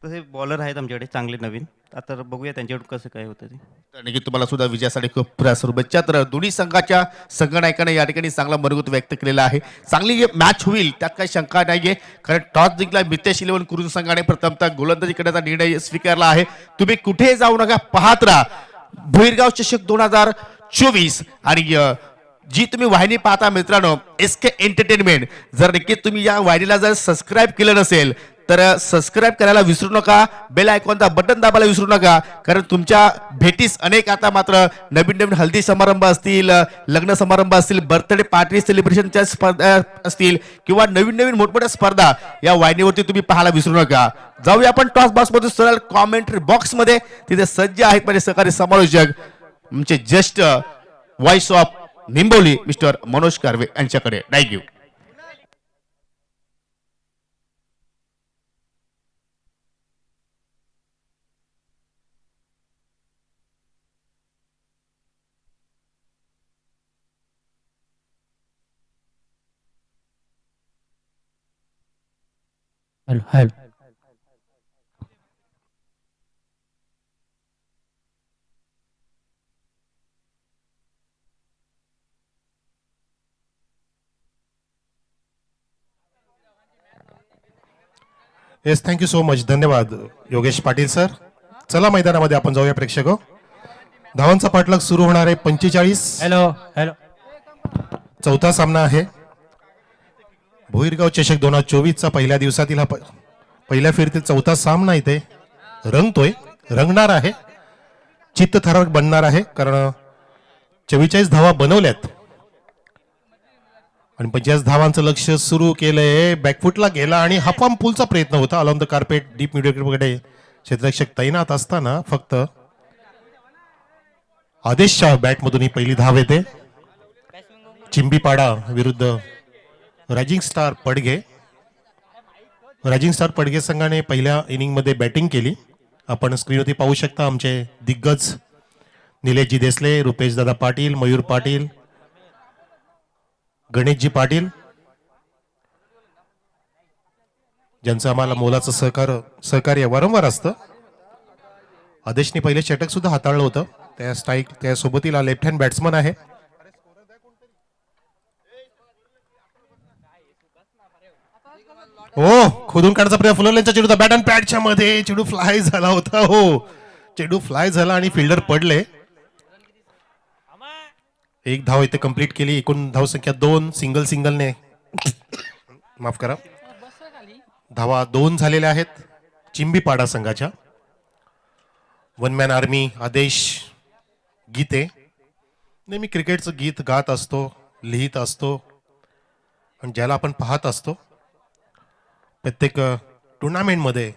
तसे बॉलर आहेत आमच्याकडे चांगले नवीन. आता बघूया त्यांच्याकडून कसं काय होतं ते. तर नक्की तुम्हाला सुद्धा विजयासाठी खूप शुभेच्छा. तर दोन्ही संघाच्या संघनायकाने या ठिकाणी चांगला मनोगत व्यक्त केलेला आहे. चांगली मॅच होईल त्यात काही शंका नाहीये कारण टॉस जिंकला मितेश 11 कुरुल संघाने प्रथमतः गोलंदाजी करण्याचा निर्णय स्वीकारला आहे. तुम्ही कुठे जाऊ नका, पाहत राहा भुईरगाव चषक 2024 आणि जी तुम्ही वाहिनी पाहता मित्रांनो SK एंटरटेनमेंट. जर नक्की तुम्ही या वाहिनीला जर सबस्क्राईब केलं नसेल तर सबस्क्राईब करायला विसरू नका. बेल आयकॉनचा बटन दाबायला विसरू नका कारण तुमच्या भेटीस अनेक आता मात्र नवीन हल्दी समारंभ असतील, लग्न समारंभ असतील, बर्थडे पार्टी सेलिब्रेशनच्या स्पर्धा असतील किंवा नवीन मोठमोठ्या स्पर्धा या वाहिनीवरती तुम्ही पाहायला विसरू नका. जाऊया आपण टॉस बॉक्स मध्ये सरळ कॉमेंट्री बॉक्स मध्ये. तिथे सज्ज आहेत माझे सहकारी समालोचक आमचे just voice of Nimboli mister Manoj Karve यांच्याकडे. Thank you. Hello. Yes, thank you so much. धन्यवाद योगेश पाटील सर. चला मैदानामध्ये आपण जाऊया प्रेक्षक हो. धावांचा पाठलाग सुरू होणार आहे. 45. Hello hello. चौथा सामना आहे भोईरगाव चषक 2024 चा पहिल्या दिवसातील हा पहिल्या फेरीतील चौथा सामना इथे रंगणार आहे. चित्तथरारक बनणार आहे कारण 44 धावा बनवल्यात आणि 50 धावांचं लक्ष सुरू केलंय. बॅकफुटला गेला आणि हाफाम पूलचा प्रयत्न होता. अलॉंग द कार्पेट डीप मिडविकेटकडे क्षेत्ररक्षक तैनात असताना फक्त आदेशच्या बॅटमधून ही पहिली धाव येते. चिंबीपाडा विरुद्ध रायझिंग स्टार पडगे संघाने पहिल्या इनिंगमध्ये बॅटिंग केली. आपण स्क्रीनवरती पाहू शकता आमचे दिग्गज निलेशजी देसले, रुपेश दादा पाटील, मयूर पाटील, गणेशजी पाटील, ज्यांचं आम्हाला मोलाचं सहकार्य वारंवार असतं. आदेशने पहिले षटक सुद्धा हाताळलं होतं. त्या सोबतीला लेफ्ट हँड बॅट्समन आहे. हो, खोदून काढायचा प्रयत्न फुलरलेनचा चेंडू बॅट अँड पॅडच्या मध्ये चेंडू फ्लाय झाला होता. हो, चेंडू फ्लाय झाला आणि फिल्डर पडले. एक धाव इथे कंप्लीट केली. एकूण धावसंख्या 2. सिंगलने माफ करा, धावा 2 झालेल्या आहेत चिंबीपाडा संघाच्या. वन मॅन आर्मी आदेश गीते नेहमी क्रिकेटचं गीत गात असतो, लिहित असतो आणि ज्याला आपण पाहत असतो. प्रत्येक टुर्नामेंटमध्ये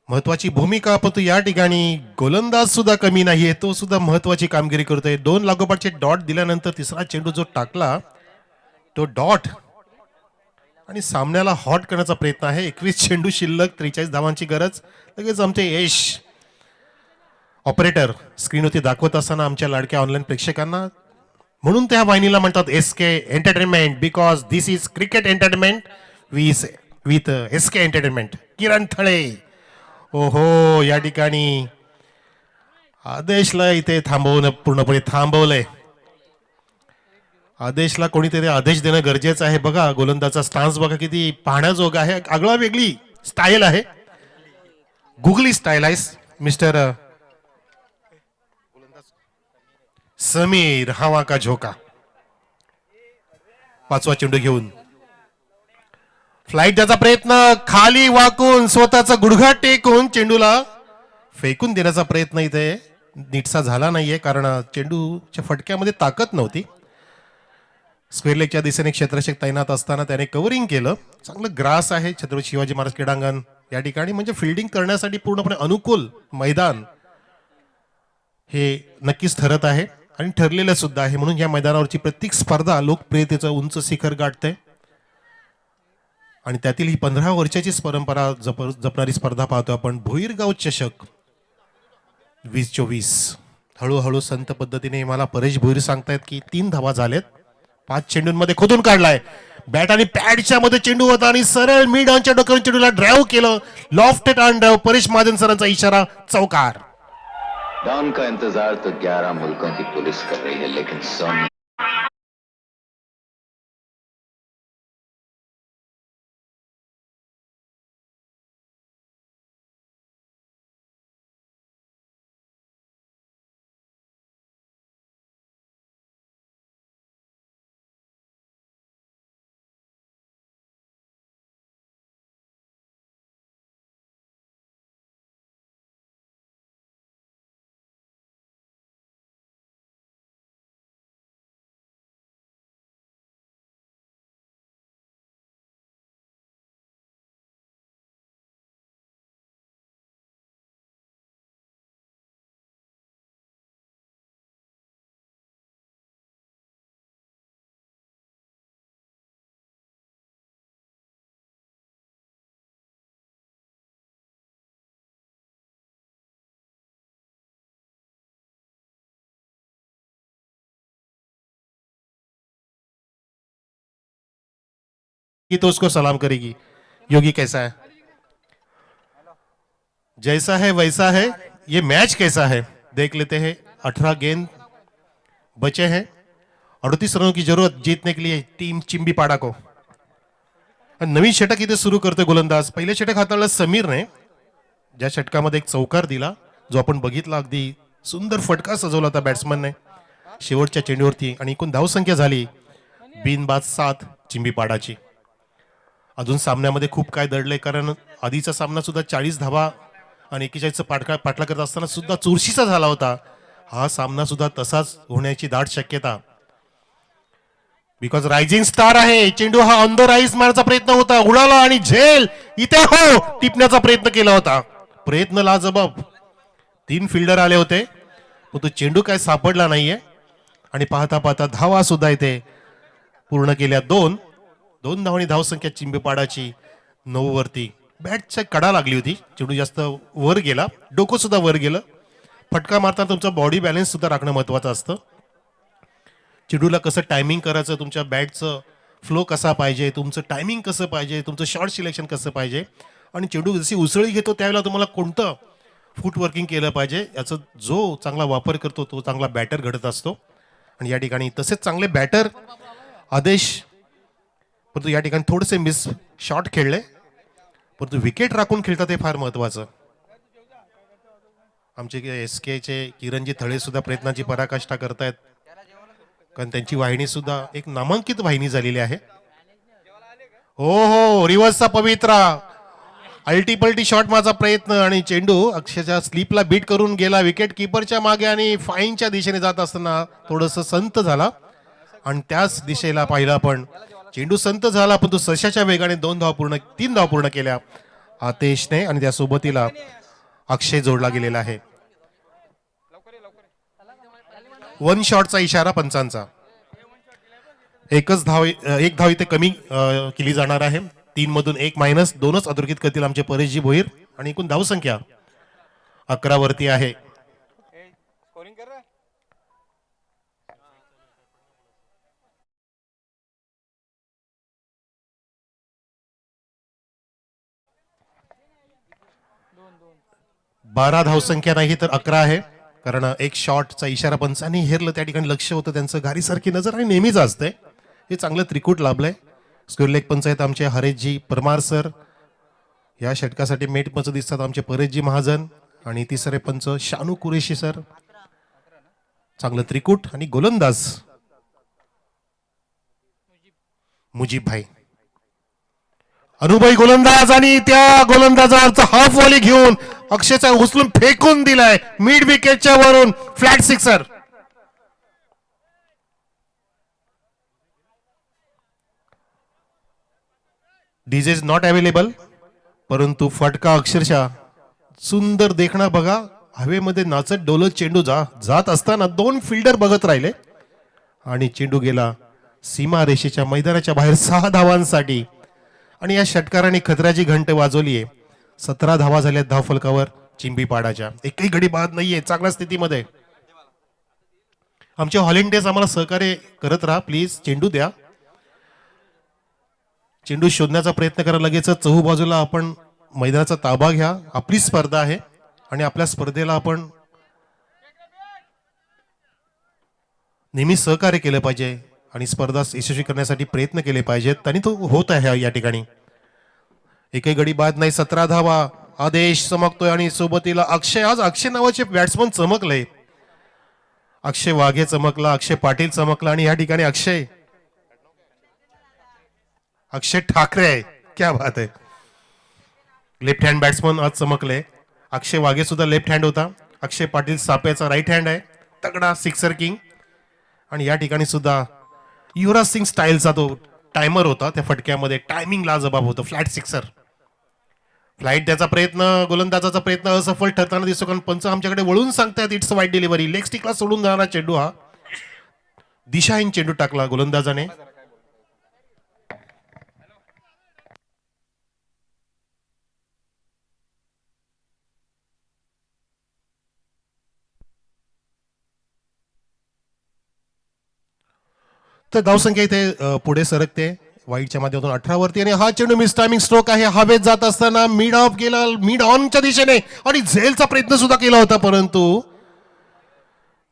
महत्वाची भूमिका, पण तो या ठिकाणी गोलंदाज सुद्धा कमी नाहीये, तो सुद्धा महत्वाची कामगिरी करतोय. 2 लागोपाठचे डॉट दिल्यानंतर तिसरा चेंडू जो टाकला तो डॉट आणि सामन्याला हॉट करण्याचा प्रयत्न आहे. 21 चेंडू शिल्लक, 43 धावांची गरज. लगेच आमचे यश ऑपरेटर स्क्रीनवरती दाखवत असताना आमच्या लाडक्या ऑनलाईन प्रेक्षकांना, म्हणून त्या वाहिनीला म्हणतात SK entertainment, because this is cricket entertainment with SK entertainment. Kiran Thale, ओहो, या ठिकाणी आदेशला इथे पूर्णपणे थांबवलंय. आदेशला कोणीतरी आदेश देणं गरजेचं आहे. बघा गोलंदाजचा स्टान्स बघा, किती पाहण्याजोगा आहे. आगळा वेगळी स्टाईल आहे, गुगली स्टाईल आहे. मिस्टर समीर, हवा का झोका. 5वा चेंडू घेऊन फ्लाईट द्यायचा प्रयत्न, खाली वाकून स्वतःचा गुडघा टेकून चेंडूला फेकून देण्याचा प्रयत्न इथे नीटसा झाला नाहीये कारण चेंडूच्या फटक्यामध्ये ताकद नव्हती. स्क्वेअर लेगच्या दिशेने क्षेत्ररक्षक तैनात असताना त्याने कव्हरिंग केलं. चांगलं ग्रास आहे छत्रपती शिवाजी महाराज क्रीडांगण या ठिकाणी, म्हणजे फिल्डिंग करण्यासाठी पूर्णपणे अनुकूल मैदान हे नक्कीच ठरत आहे आणि ठरलेलं सुद्धा आहे. म्हणून या मैदानावरची प्रत्येक स्पर्धा लोकप्रियतेचं उंच शिखर गाठते आणि त्यातील ही 15 वर्षाची परंपरा जपणारी स्पर्धा पाहतो आपण. भोईरगाव चषक 2024. हळूहळू संत पद्धतीने मला परेश भोईर सांगतायत की 3 धावा झालेत. 5 चेंडूंमध्ये खोदून काढलाय. बॅट आणि पॅडच्या मध्ये चेंडू होता आणि सरळ मिड ऑनच्या डोक्यावरून चेंडूला ड्राईव्ह केलं. Lofted on drive. Paresh Mahajan सरांचा इशारा, चौकार. डॉन का इंतजार तो 11 मुल्कों की पुलिस कर रही है, लेकिन सोनी की तो उसको सलाम करेगी. योगी कैसा है? जैसा है वैसा है. ये मैच कैसा है देख लेते हैं. 18 गेंद बचे हैं, 38 रनों की जरूरत जीतने के लिए टीम चिंबीपाड़ा को. आणि नवीन षटक इथे सुरू करतोय गोलंदाज. पहिले षटक हाताळलं समीरने, ज्या षटकामध्ये एक चौकार दिला जो आपण बघितला. अगदी सुंदर फटका सजवला होता बॅट्समनने शेवटच्या चेंडूवरती. आणि एकूण धावसंख्या झाली बिनबाद 7 चिंबीपाडाची. अजून सामन्यामध्ये खूप काय दडलंय, कारण आधीचा सामना सुद्धा 40 धावा आणि 41चा पाठला करत असताना सुद्धा चुरशीचा झाला होता. हा सामना सुद्धा तसाच होण्याची दाट शक्यता, बिकॉज रायझिंग स्टार आहे. चेंडू हा ऑन द राईज मारण्याचा प्रयत्न होता, उडाला आणि झेल इथे हो टिपण्याचा प्रयत्न केला होता. प्रयत्न लाजबाब. 3 फिल्डर आले होते पण तो चेंडू काय सापडला नाहीये. आणि पाहता पाहता धावा सुद्धा इथे पूर्ण केल्या. 2 धावांनी धावसंख्या चिंबीपाडाची 9 वरती. बॅटच्या कडा लागली होती, चेंडू जास्त वर गेला, डोकं सुद्धा वर गेलं. फटका मारताना तुमचा बॉडी बॅलन्स सुद्धा राखणं महत्वाचं असतं. चेंडूला कसं टायमिंग करायचं, तुमच्या बॅटचं फ्लो कसा पाहिजे, तुमचं टायमिंग कसं पाहिजे, तुमचं शॉर्ट सिलेक्शन कसं पाहिजे, आणि चेंडू जशी उसळी घेतो त्यावेळेला तुम्हाला कोणतं फूट वर्किंग केलं पाहिजे, याचा जो चांगला वापर करतो तो चांगला बॅटर घडत असतो. आणि या ठिकाणी तसेच चांगले बॅटर आदेश, परंतु या ठिकाणी थोडेसे मिस शॉट खेळले, परंतु विकेट राखून खेळतात हे फार महत्वाचं. आमचे SKचे किरणजी थळे सुद्धा प्रयत्नाची पराकाष्ठा करतायत, कारण त्यांची वाहिनी सुद्धा एक नामांकित वाहिनी झालेली आहे. हो रिव्हर्सचा पवित्रा अल्टीपल्टी शॉट माझा प्रयत्न, आणि चेंडू अक्षरशः स्लीपला बीट करून गेला विकेट किपरच्या मागे आणि फाईनच्या दिशेने जात असताना थोडंसं संत झाला. आणि त्याच दिशेला पाहिला आपण, चेंडू संत झाला पण तो सशाच्या वेगाने 3 धावा पूर्ण केल्या आतेशने, आणि त्या सोबतीला अक्षय जोडला गेलेला आहे. 1 शॉटचा इशारा पंचांचा. एक धाव इथे कमी केली जाणार आहे. 3 मधून 1 मायनस, 2च अधोरेखित करतील आमचे परेशजी भोईर. आणि एकूण धावसंख्या 11 वरती आहे. बारा धावसंख्या नाही तर 11 आहे, कारण एक शॉटचा इशारा पंचांनी हेरलं, त्या ठिकाणी लक्ष होतं त्यांचं, घारीसारखी नजर आणि नेहमीच असते. हे चांगलं त्रिकूट लाभलंय. स्क्वेअर लेग पंच आहेत आमचे हरेशजी परमार सर, या षटकासाठी मेट पंच दिसतात आमचे परेशजी महाजन, आणि तिसरे पंच शानू कुरेशी सर. चांगलं त्रिकूट. आणि गोलंदाज मुजीब भाई, अनुभवी गोलंदाज, आणि त्या गोलंदाजावरचा हाफ वॉली घेऊन अक्षयचा उचलून फेकून दिलाय मिड विकेटच्या वरून, flat sixer. DJ is not available, परंतु फटका अक्षरशः सुंदर देखणा बघा. हवेमध्ये नाचत डोलत चेंडू जात असताना 2 फिल्डर बघत राहिले आणि चेंडू गेला सीमा रेषेच्या मैदानाच्या बाहेर 6 धावांसाठी. आणि या षटकाराने खतराची घंट वाजवली आहे. 17 धावा झाल्या धाव फलकावर चिंबीपाडाच्या. एकही गडी बाद नाहीये, चांगल्या स्थितीमध्ये. आमचे हॉलिंडेज आम्हाला सहकार्य करत राहा प्लीज. चेंडू द्या, चेंडू शोधण्याचा प्रयत्न करा. लगेच चहूबाजूला आपण मैदानाचा ताबा घ्या. आपली स्पर्धा आहे आणि आपल्या स्पर्धेला आपण नेहमी सहकार्य केलं पाहिजे आणि स्पर्धा यशस्वी करण्यासाठी प्रयत्न केले पाहिजेत, आणि तो होत आहे या ठिकाणी. एकही गडी बाद नाही. 17 धावा. आदेश चमकतोय आणि सोबतीला अक्षय. आज अक्षय नावाचे बॅट्समन चमकले. अक्षय वाघे चमकला, अक्षय पाटील चमकला, आणि या ठिकाणी अक्षय ठाकरे आहे. क्या बात आहे. लेफ्ट हँड बॅट्समन आज चमकले. अक्षय वाघे सुद्धा लेफ्ट हँड होता. अक्षय पाटील सापेचा राईट हँड आहे. तगडा सिक्सर किंग. आणि या ठिकाणी सुद्धा युवराज सिंग स्टाईलचा तो टायमर होता, त्या फटक्यामध्ये टायमिंग लाजबाब होतं. Flat sixer. फ्लाईट त्याचा प्रयत्न, गोलंदाजाचा प्रयत्न असफल ठरताना दिसतो, कारण पंच आमच्याकडे वळून सांगतात इट्स वाईट डिलिव्हरी. लेग स्टिकला सोडून जाणारा चेंडू, हा दिशाहीन चेंडू टाकला गोलंदाजाने. तर धावसंख्या इथे पुढे सरकते वाईटच्या माध्यमातून 18 वरती. आणि हा चेंडू मिस टायमिंग स्ट्रोक आहे. हवेत जात असताना मिड ऑफ गेला, मिड ऑनच्या दिशेने, आणि झेलचा प्रयत्न सुद्धा केला होता, परंतु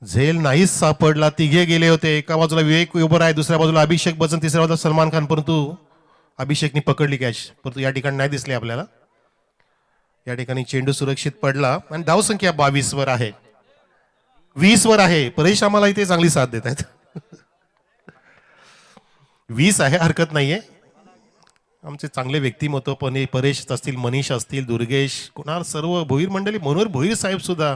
झेल नाहीच सापडला. तिघे गेले होते. एका बाजूला विवेक उभं आहे, दुसऱ्या बाजूला अभिषेक बच्चन, तिसऱ्या बाजूला सलमान खान, परंतु अभिषेकनी पकडली कॅच, परंतु या ठिकाणी नाही दिसली आपल्याला. या ठिकाणी चेंडू सुरक्षित पडला आणि धावसंख्या 22 वर आहे, 20 वर आहे. परेश आम्हाला इथे चांगली साथ देत आहेत. 20 आहे, हरकत नाहीये. आमचे चांगले व्यक्तिमत्व पण परेश असतील, मनीष असतील, दुर्गेश, कुणाल, सर्व भोईर मंडळी, मनोहर भोईर साहेब सुद्धा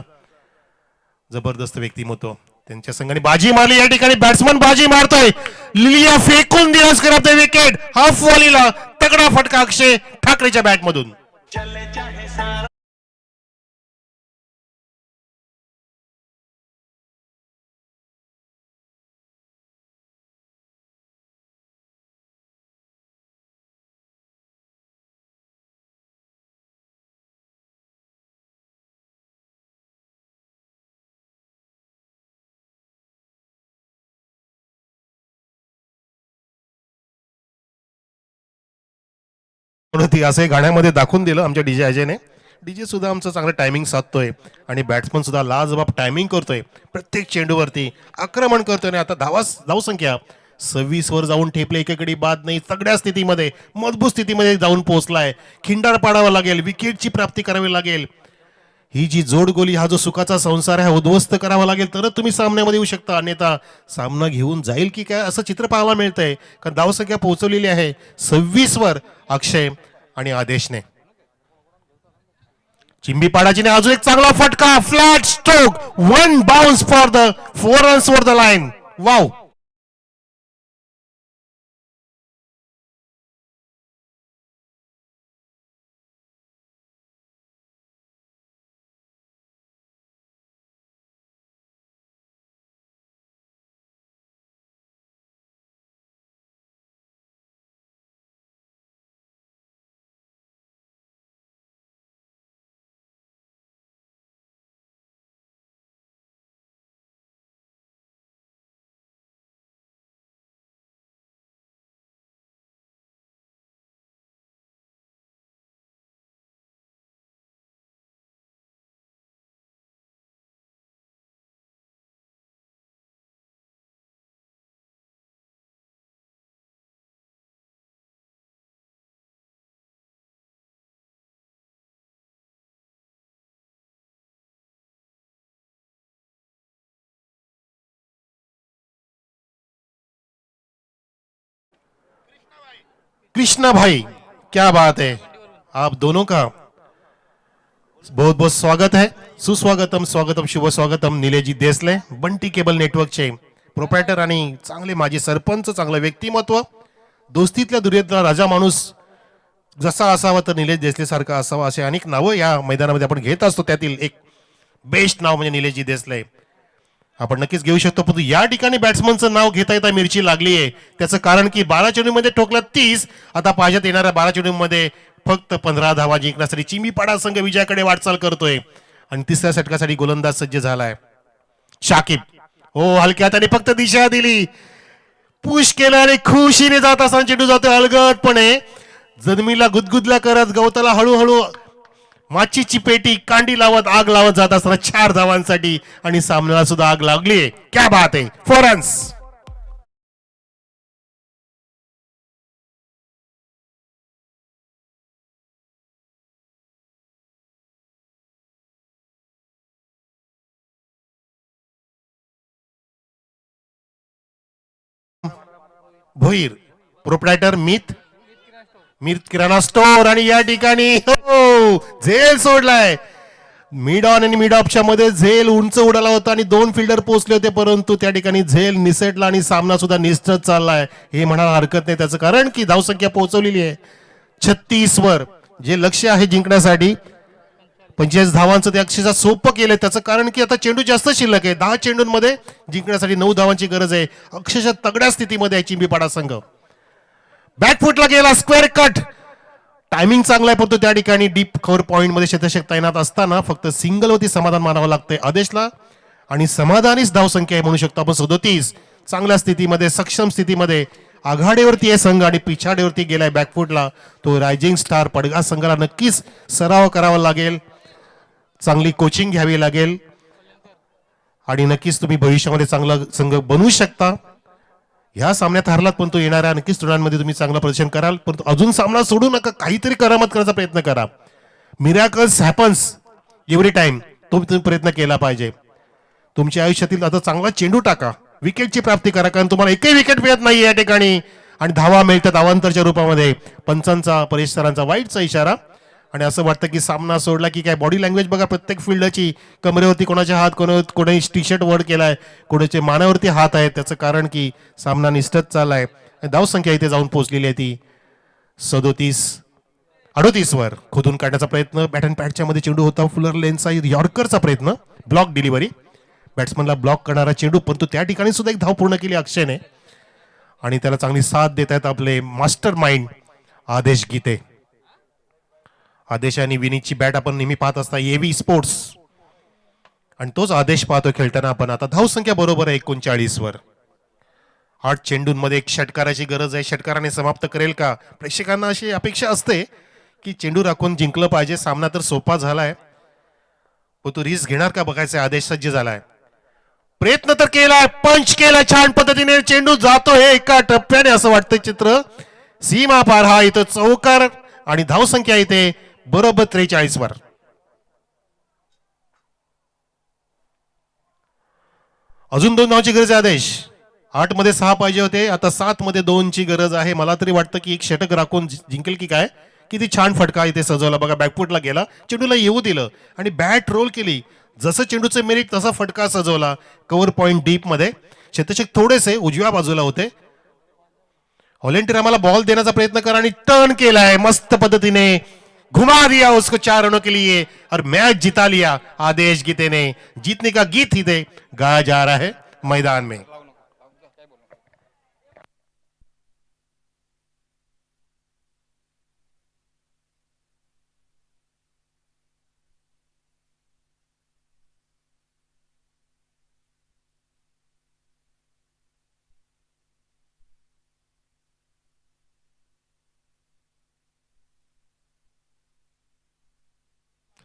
जबरदस्त व्यक्तिमत्व. त्यांच्या संघाने बाजी मारली. या ठिकाणी बॅट्समन बाजी मारतोय. लिलिया फेकून दिवस करत विकेट. हाफ वॉलीला तगडा फटका अक्षय ठाकरेच्या बॅट मधून. होती असं गाण्यामध्ये दाखवून दिलं आमच्या डीजे अजयने. डीजे सुद्धा आमचं चांगलं टायमिंग साधतोय आणि बॅट्समन सुद्धा लाजबाब टायमिंग करतोय. प्रत्येक चेंडूवरती आक्रमण करतोय आणि आता धावसंख्या 26 वर जाऊन ठेपले. एकेकडे बाद नाही, सगळ्या स्थितीमध्ये मजबूत स्थितीमध्ये जाऊन पोहोचलाय. खिंडार पाडावा लागेल, विकेटची प्राप्ती करावी लागेल. ही जी जोड गोली, हा जो सुखाचा संसार आहे, उद्ध्वस्त करावा लागेल तरच तुम्ही सामन्यामध्ये येऊ शकता. अन्यथा सामना घेऊन जाईल की काय असं चित्र पाहायला मिळतंय. कारण धावसंख्या पोहोचवलेली आहे 26 वर अक्षय आणि आदेशने. चिंबीपाडाजीने अजून एक चांगला फटका, flat stroke, 1 bounce for the 4 runs for the line. Wow. Krishna भाई, क्या बात है. आप दोनों का बहुत बहुत स्वागत है. सुस्वागतम, स्वागतम, शुभ स्वागतम. निलेजी देसले, बंटी केबल नेटवर्कचे प्रोप्रायटर आणि चांगले माजी सरपंच, चांगलं व्यक्तिमत्व, दोस्तीतल्या दुर्योधनाचा राजा माणूस जसा असावा तर निलेश देसले सारखा असावा, असे अनेक नावं या मैदानामध्ये आपण घेत असतो. त्यातील एक बेस्ट नाव म्हणजे निलेशजी देसले आपण नक्कीच घेऊ शकतो. परंतु या ठिकाणी बॅट्समनचं नाव घेता येता मिरची लागली आहे. त्याचं कारण की 12 चेंडूमध्ये ठोकला 30, आता पाहिजेत येणाऱ्या 12 चेंडूमध्ये फक्त 15 धावा जिंकण्यासाठी चिंबीपाडा संघ विजयाकडे वाटचाल करतोय. आणि तिसऱ्या षटकासाठी गोलंदाज सज्ज झालाय शाकिब. हो, हलक्या हाताने फक्त दिशा दिली, पुश केलं आणि खुशीने जात असताना चेंडू जातोय अलगदपणे, जमिनीला गुदगुदल्या करत गवताला हळूहळू माचीची पेटी कांडी लावत आग लावत जात असताना 4 धावांसाठी आणि सामन्याला सुद्धा आग लागली. क्या बात आहे. 4 रन्स. भोईर प्रोप्रायटर मीत किराणा स्टोअर आणि या ठिकाणी हो झेल सोडलाय. मिड ऑन आणि मिड ऑफच्या मध्ये झेल उंच उडाला होता आणि 2 फिल्डर पोहोचले होते, परंतु त्या ठिकाणी झेल निसटला आणि सामना सुद्धा निश्चित चाललाय हे म्हणायला हरकत नाही. त्याचं कारण की धावसंख्या पोहोचवलेली आहे 36 वर. जे लक्ष्य आहे जिंकण्यासाठी 45 धावांचं ते अक्षरशः सोपं केलंय. त्याचं कारण की आता चेंडू जास्त शिल्लक आहे. 10 चेंडूंमध्ये जिंकण्यासाठी 9 धावांची गरज आहे. अक्षरशः तगड्या स्थितीमध्ये आहे चिंबीपाडा संघ. बॅकफुटला गेला, स्क्वेअर कट, टायमिंग चांगला आहे, परंतु त्या ठिकाणी डीप कव्हर पॉइंट मध्ये शतशक तैनात असताना फक्त सिंगल वरती समाधान मानावं लागतंय आदेशला आणि समाधानीच धावसंख्या आहे म्हणू शकतो आपण 37. चांगल्या स्थितीमध्ये, सक्षम स्थितीमध्ये आघाडीवरती आहे संघ आणि पिछाडीवरती गेलाय बॅकफुटला तो रायझिंग स्टार पडगा संघाला नक्कीच सराव करावा लागेल, चांगली कोचिंग घ्यावी लागेल आणि नक्कीच तुम्ही भविष्यामध्ये चांगला संघ बनवू शकता. ह्या सामन्यात हारलात पण तो येणाऱ्या नक्कीच टुर्नामेंटमध्ये तुम्ही चांगलं प्रदर्शन कराल, परंतु अजून सामना सोडू नका, काहीतरी करामत करण्याचा प्रयत्न करा. मिरॅकल्स हॅपन्स एव्हरी टाइम, तो तुम्ही प्रयत्न केला पाहिजे. तुमच्या आयुष्यातील आता चांगला चेंडू टाका, विकेटची प्राप्ती करा, कारण तुम्हाला एकही विकेट मिळत नाही या ठिकाणी आणि धावा मिळतात अवांतरच्या रूपामध्ये. पंचांचा परेश सरांचा वाईटचा इशारा. आणि असं वाटतं की सामना सोडला की काय बॉडी लँग्वेज बघा प्रत्येक फिल्डरची, कमरेवरती कोणाच्या हात, कोणी टी शर्ट वर केलाय, कोणाचे मानावरती हात आहेत. त्याचं कारण की सामना निष्ठत चाललाय. धावसंख्या इथे जाऊन पोहोचलेली आहे ती 37-38 वर. खोदून काढण्याचा प्रयत्न, बॅट अँड पॅडच्या मध्ये चेंडू होता, फुलर लेनचा यॉर्करचा प्रयत्न, ब्लॉक डिलिव्हरी, बॅट्समनला ब्लॉक करणारा चेंडू, परंतु त्या ठिकाणी सुद्धा एक धाव पूर्ण केली अक्षयने. आणि त्याला चांगली साथ देत आहेत आपले मास्टर माइंड आदेश गीते. आदेश आणि विनीतची बॅट आपण नेहमी पाहत असता एव्ही स्पोर्ट्स, आणि तोच आदेश पाहतो खेळताना आपण. आता धावसंख्या बरोबर आहे 39 वर. 8 चेंडूंमध्ये एक षटकाराची गरज आहे. षटकाराने समाप्त करेल का? प्रेक्षकांना अशी अपेक्षा असते की चेंडू राखून जिंकलं पाहिजे. सामना तर सोपा झालाय, पण तो रिस्क घेणार का बघायचं. आदेश सज्ज झालाय, प्रयत्न तर केलाय, पंच केलाय छान पद्धतीने, चेंडू जातो हे एका टप्प्याने. असं वाटतं चित्र सीमा पार. हा इथं चौकार आणि धावसंख्या इथे बरोबर 43 वर. अजून 2 धावांची गरज आहे आदेश. 8 मध्ये 6 पाहिजे होते, आता 7 मध्ये 2 ची गरज आहे. मला तरी वाटतं की एक षटक राखून जिंकेल की काय. किती छान फटका इथे सजवला बघा, बॅकफुटला गेला, चेंडूला येऊ दिलं आणि बॅट रोल केली. जसं चेंडूचं मेरिट तसा फटका सजवला कव्हर पॉइंट डीप मध्ये. शतक थोडेसे उजव्या बाजूला होते. व्हॉलेंटियर आम्हाला बॉल देण्याचा प्रयत्न करा आणि टर्न केलाय मस्त पद्धतीने, घुमा दिया उसको 4 रनों के लिए और मैच जिता लिया आदेश गीते ने. जीतने का गीत ही दे गाया जा रहा है मैदान में.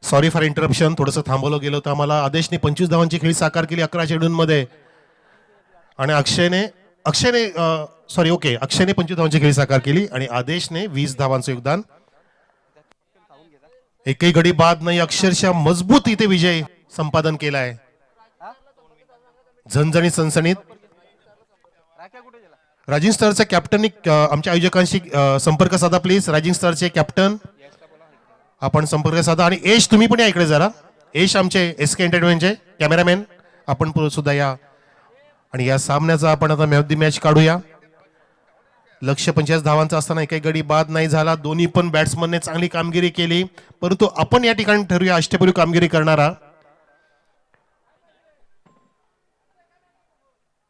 सॉरी फॉर इंटरप्शन, थोडंसं थांबवलं गेलं होतं आम्हाला. आदेशने 25 धावांची खेळी साकार केली 11 चेंडूंमध्ये आणि अक्षयने 25 धावांची खेळी साकार केली आणि आदेशने 20 धावांचं योगदान. एकही गडी बाद नाही, अक्षरशः मजबूत इथे विजय संपादन केलाय. झणझणीत सनसणीत. रायझिंग स्टारच्या कॅप्टननी आमच्या आयोजकांशी संपर्क साधा प्लीज. रायझिंग स्टारचे कॅप्टन आपण संपर्क साधा. आणि यश तुम्ही पण या इकडे जरा. यश आमचे SK एंटरटेनमेंटचे कॅमेरामॅन, आपण सुद्धा या. आणि या सामन्याचा आपण आता मॅच काढूया. लक्ष्य 50 धावांचा असताना एकही गडी बाद नाही झाला. दोन्ही पण बॅट्समनने चांगली कामगिरी केली, परंतु आपण या ठिकाणी ठरूया अष्टपैलू कामगिरी करणारा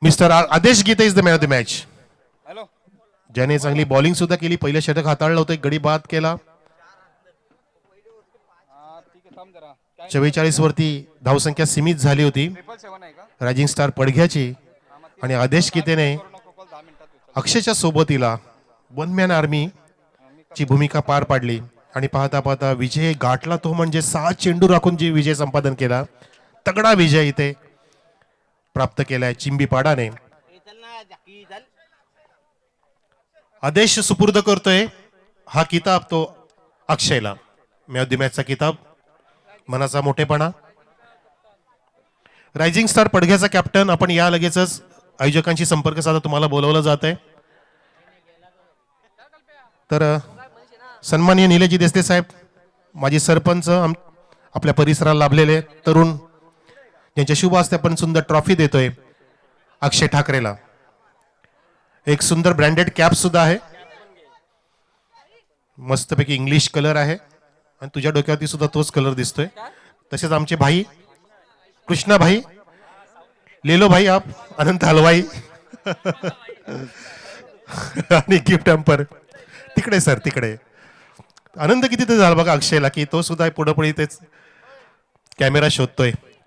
mister Aadesh Gite is the man of the match. ज्याने चांगली बॉलिंग सुद्धा केली, पहिलं षटक हाताळलं होतं, एक गडी बाद केला. 44 वरती धावसंख्या सीमित झाली होती रायझिंग स्टार पडघ्याची. आणि आदेश गीतेने अक्षयच्या सोबतीला वन मॅन आर्मी ची भूमिका पार पाडली आणि पाहता पाहता विजय गाठला तो म्हणजे 6 चेंडू राखून जी विजय संपादन केला. तगडा विजय इथे प्राप्त केलाय चिंबीपाडाने. आदेश सुपूर्द करतोय हा किताब तो अक्षयला, मॅन ऑफ द मॅचचा किताब. मनाचा मोठेपणा. रायझिंग स्टार पडघ्याचा कॅप्टन आपण या लगेचच आयोजकांशी संपर्क साधा, तुम्हाला बोलवलं जात आहे. तर सन्माननीय निलेशजी देसले साहेब, माजी सरपंच, आपल्या परिसराला लाभलेले तरुण, ज्यांच्या शुभ हस्ते आपण सुंदर ट्रॉफी देतोय अक्षय ठाकरेला. एक सुंदर ब्रँडेड कॅप सुद्धा आहे, मस्तपैकी इंग्लिश कलर आहे आणि तुझ्या डोक्यावरती सुद्धा तोच कलर दिसतोय. तसेच आमचे भाई कृष्णा भाई, लेलो भाई आप, अनंत हलवाई आणि गिफ्ट हॅम्पर तिकडे सर, तिकडे. आनंद किती ते झाला बघा अक्षयला की तो सुद्धा पुढे पुढे तेच कॅमेरा शोधतोय.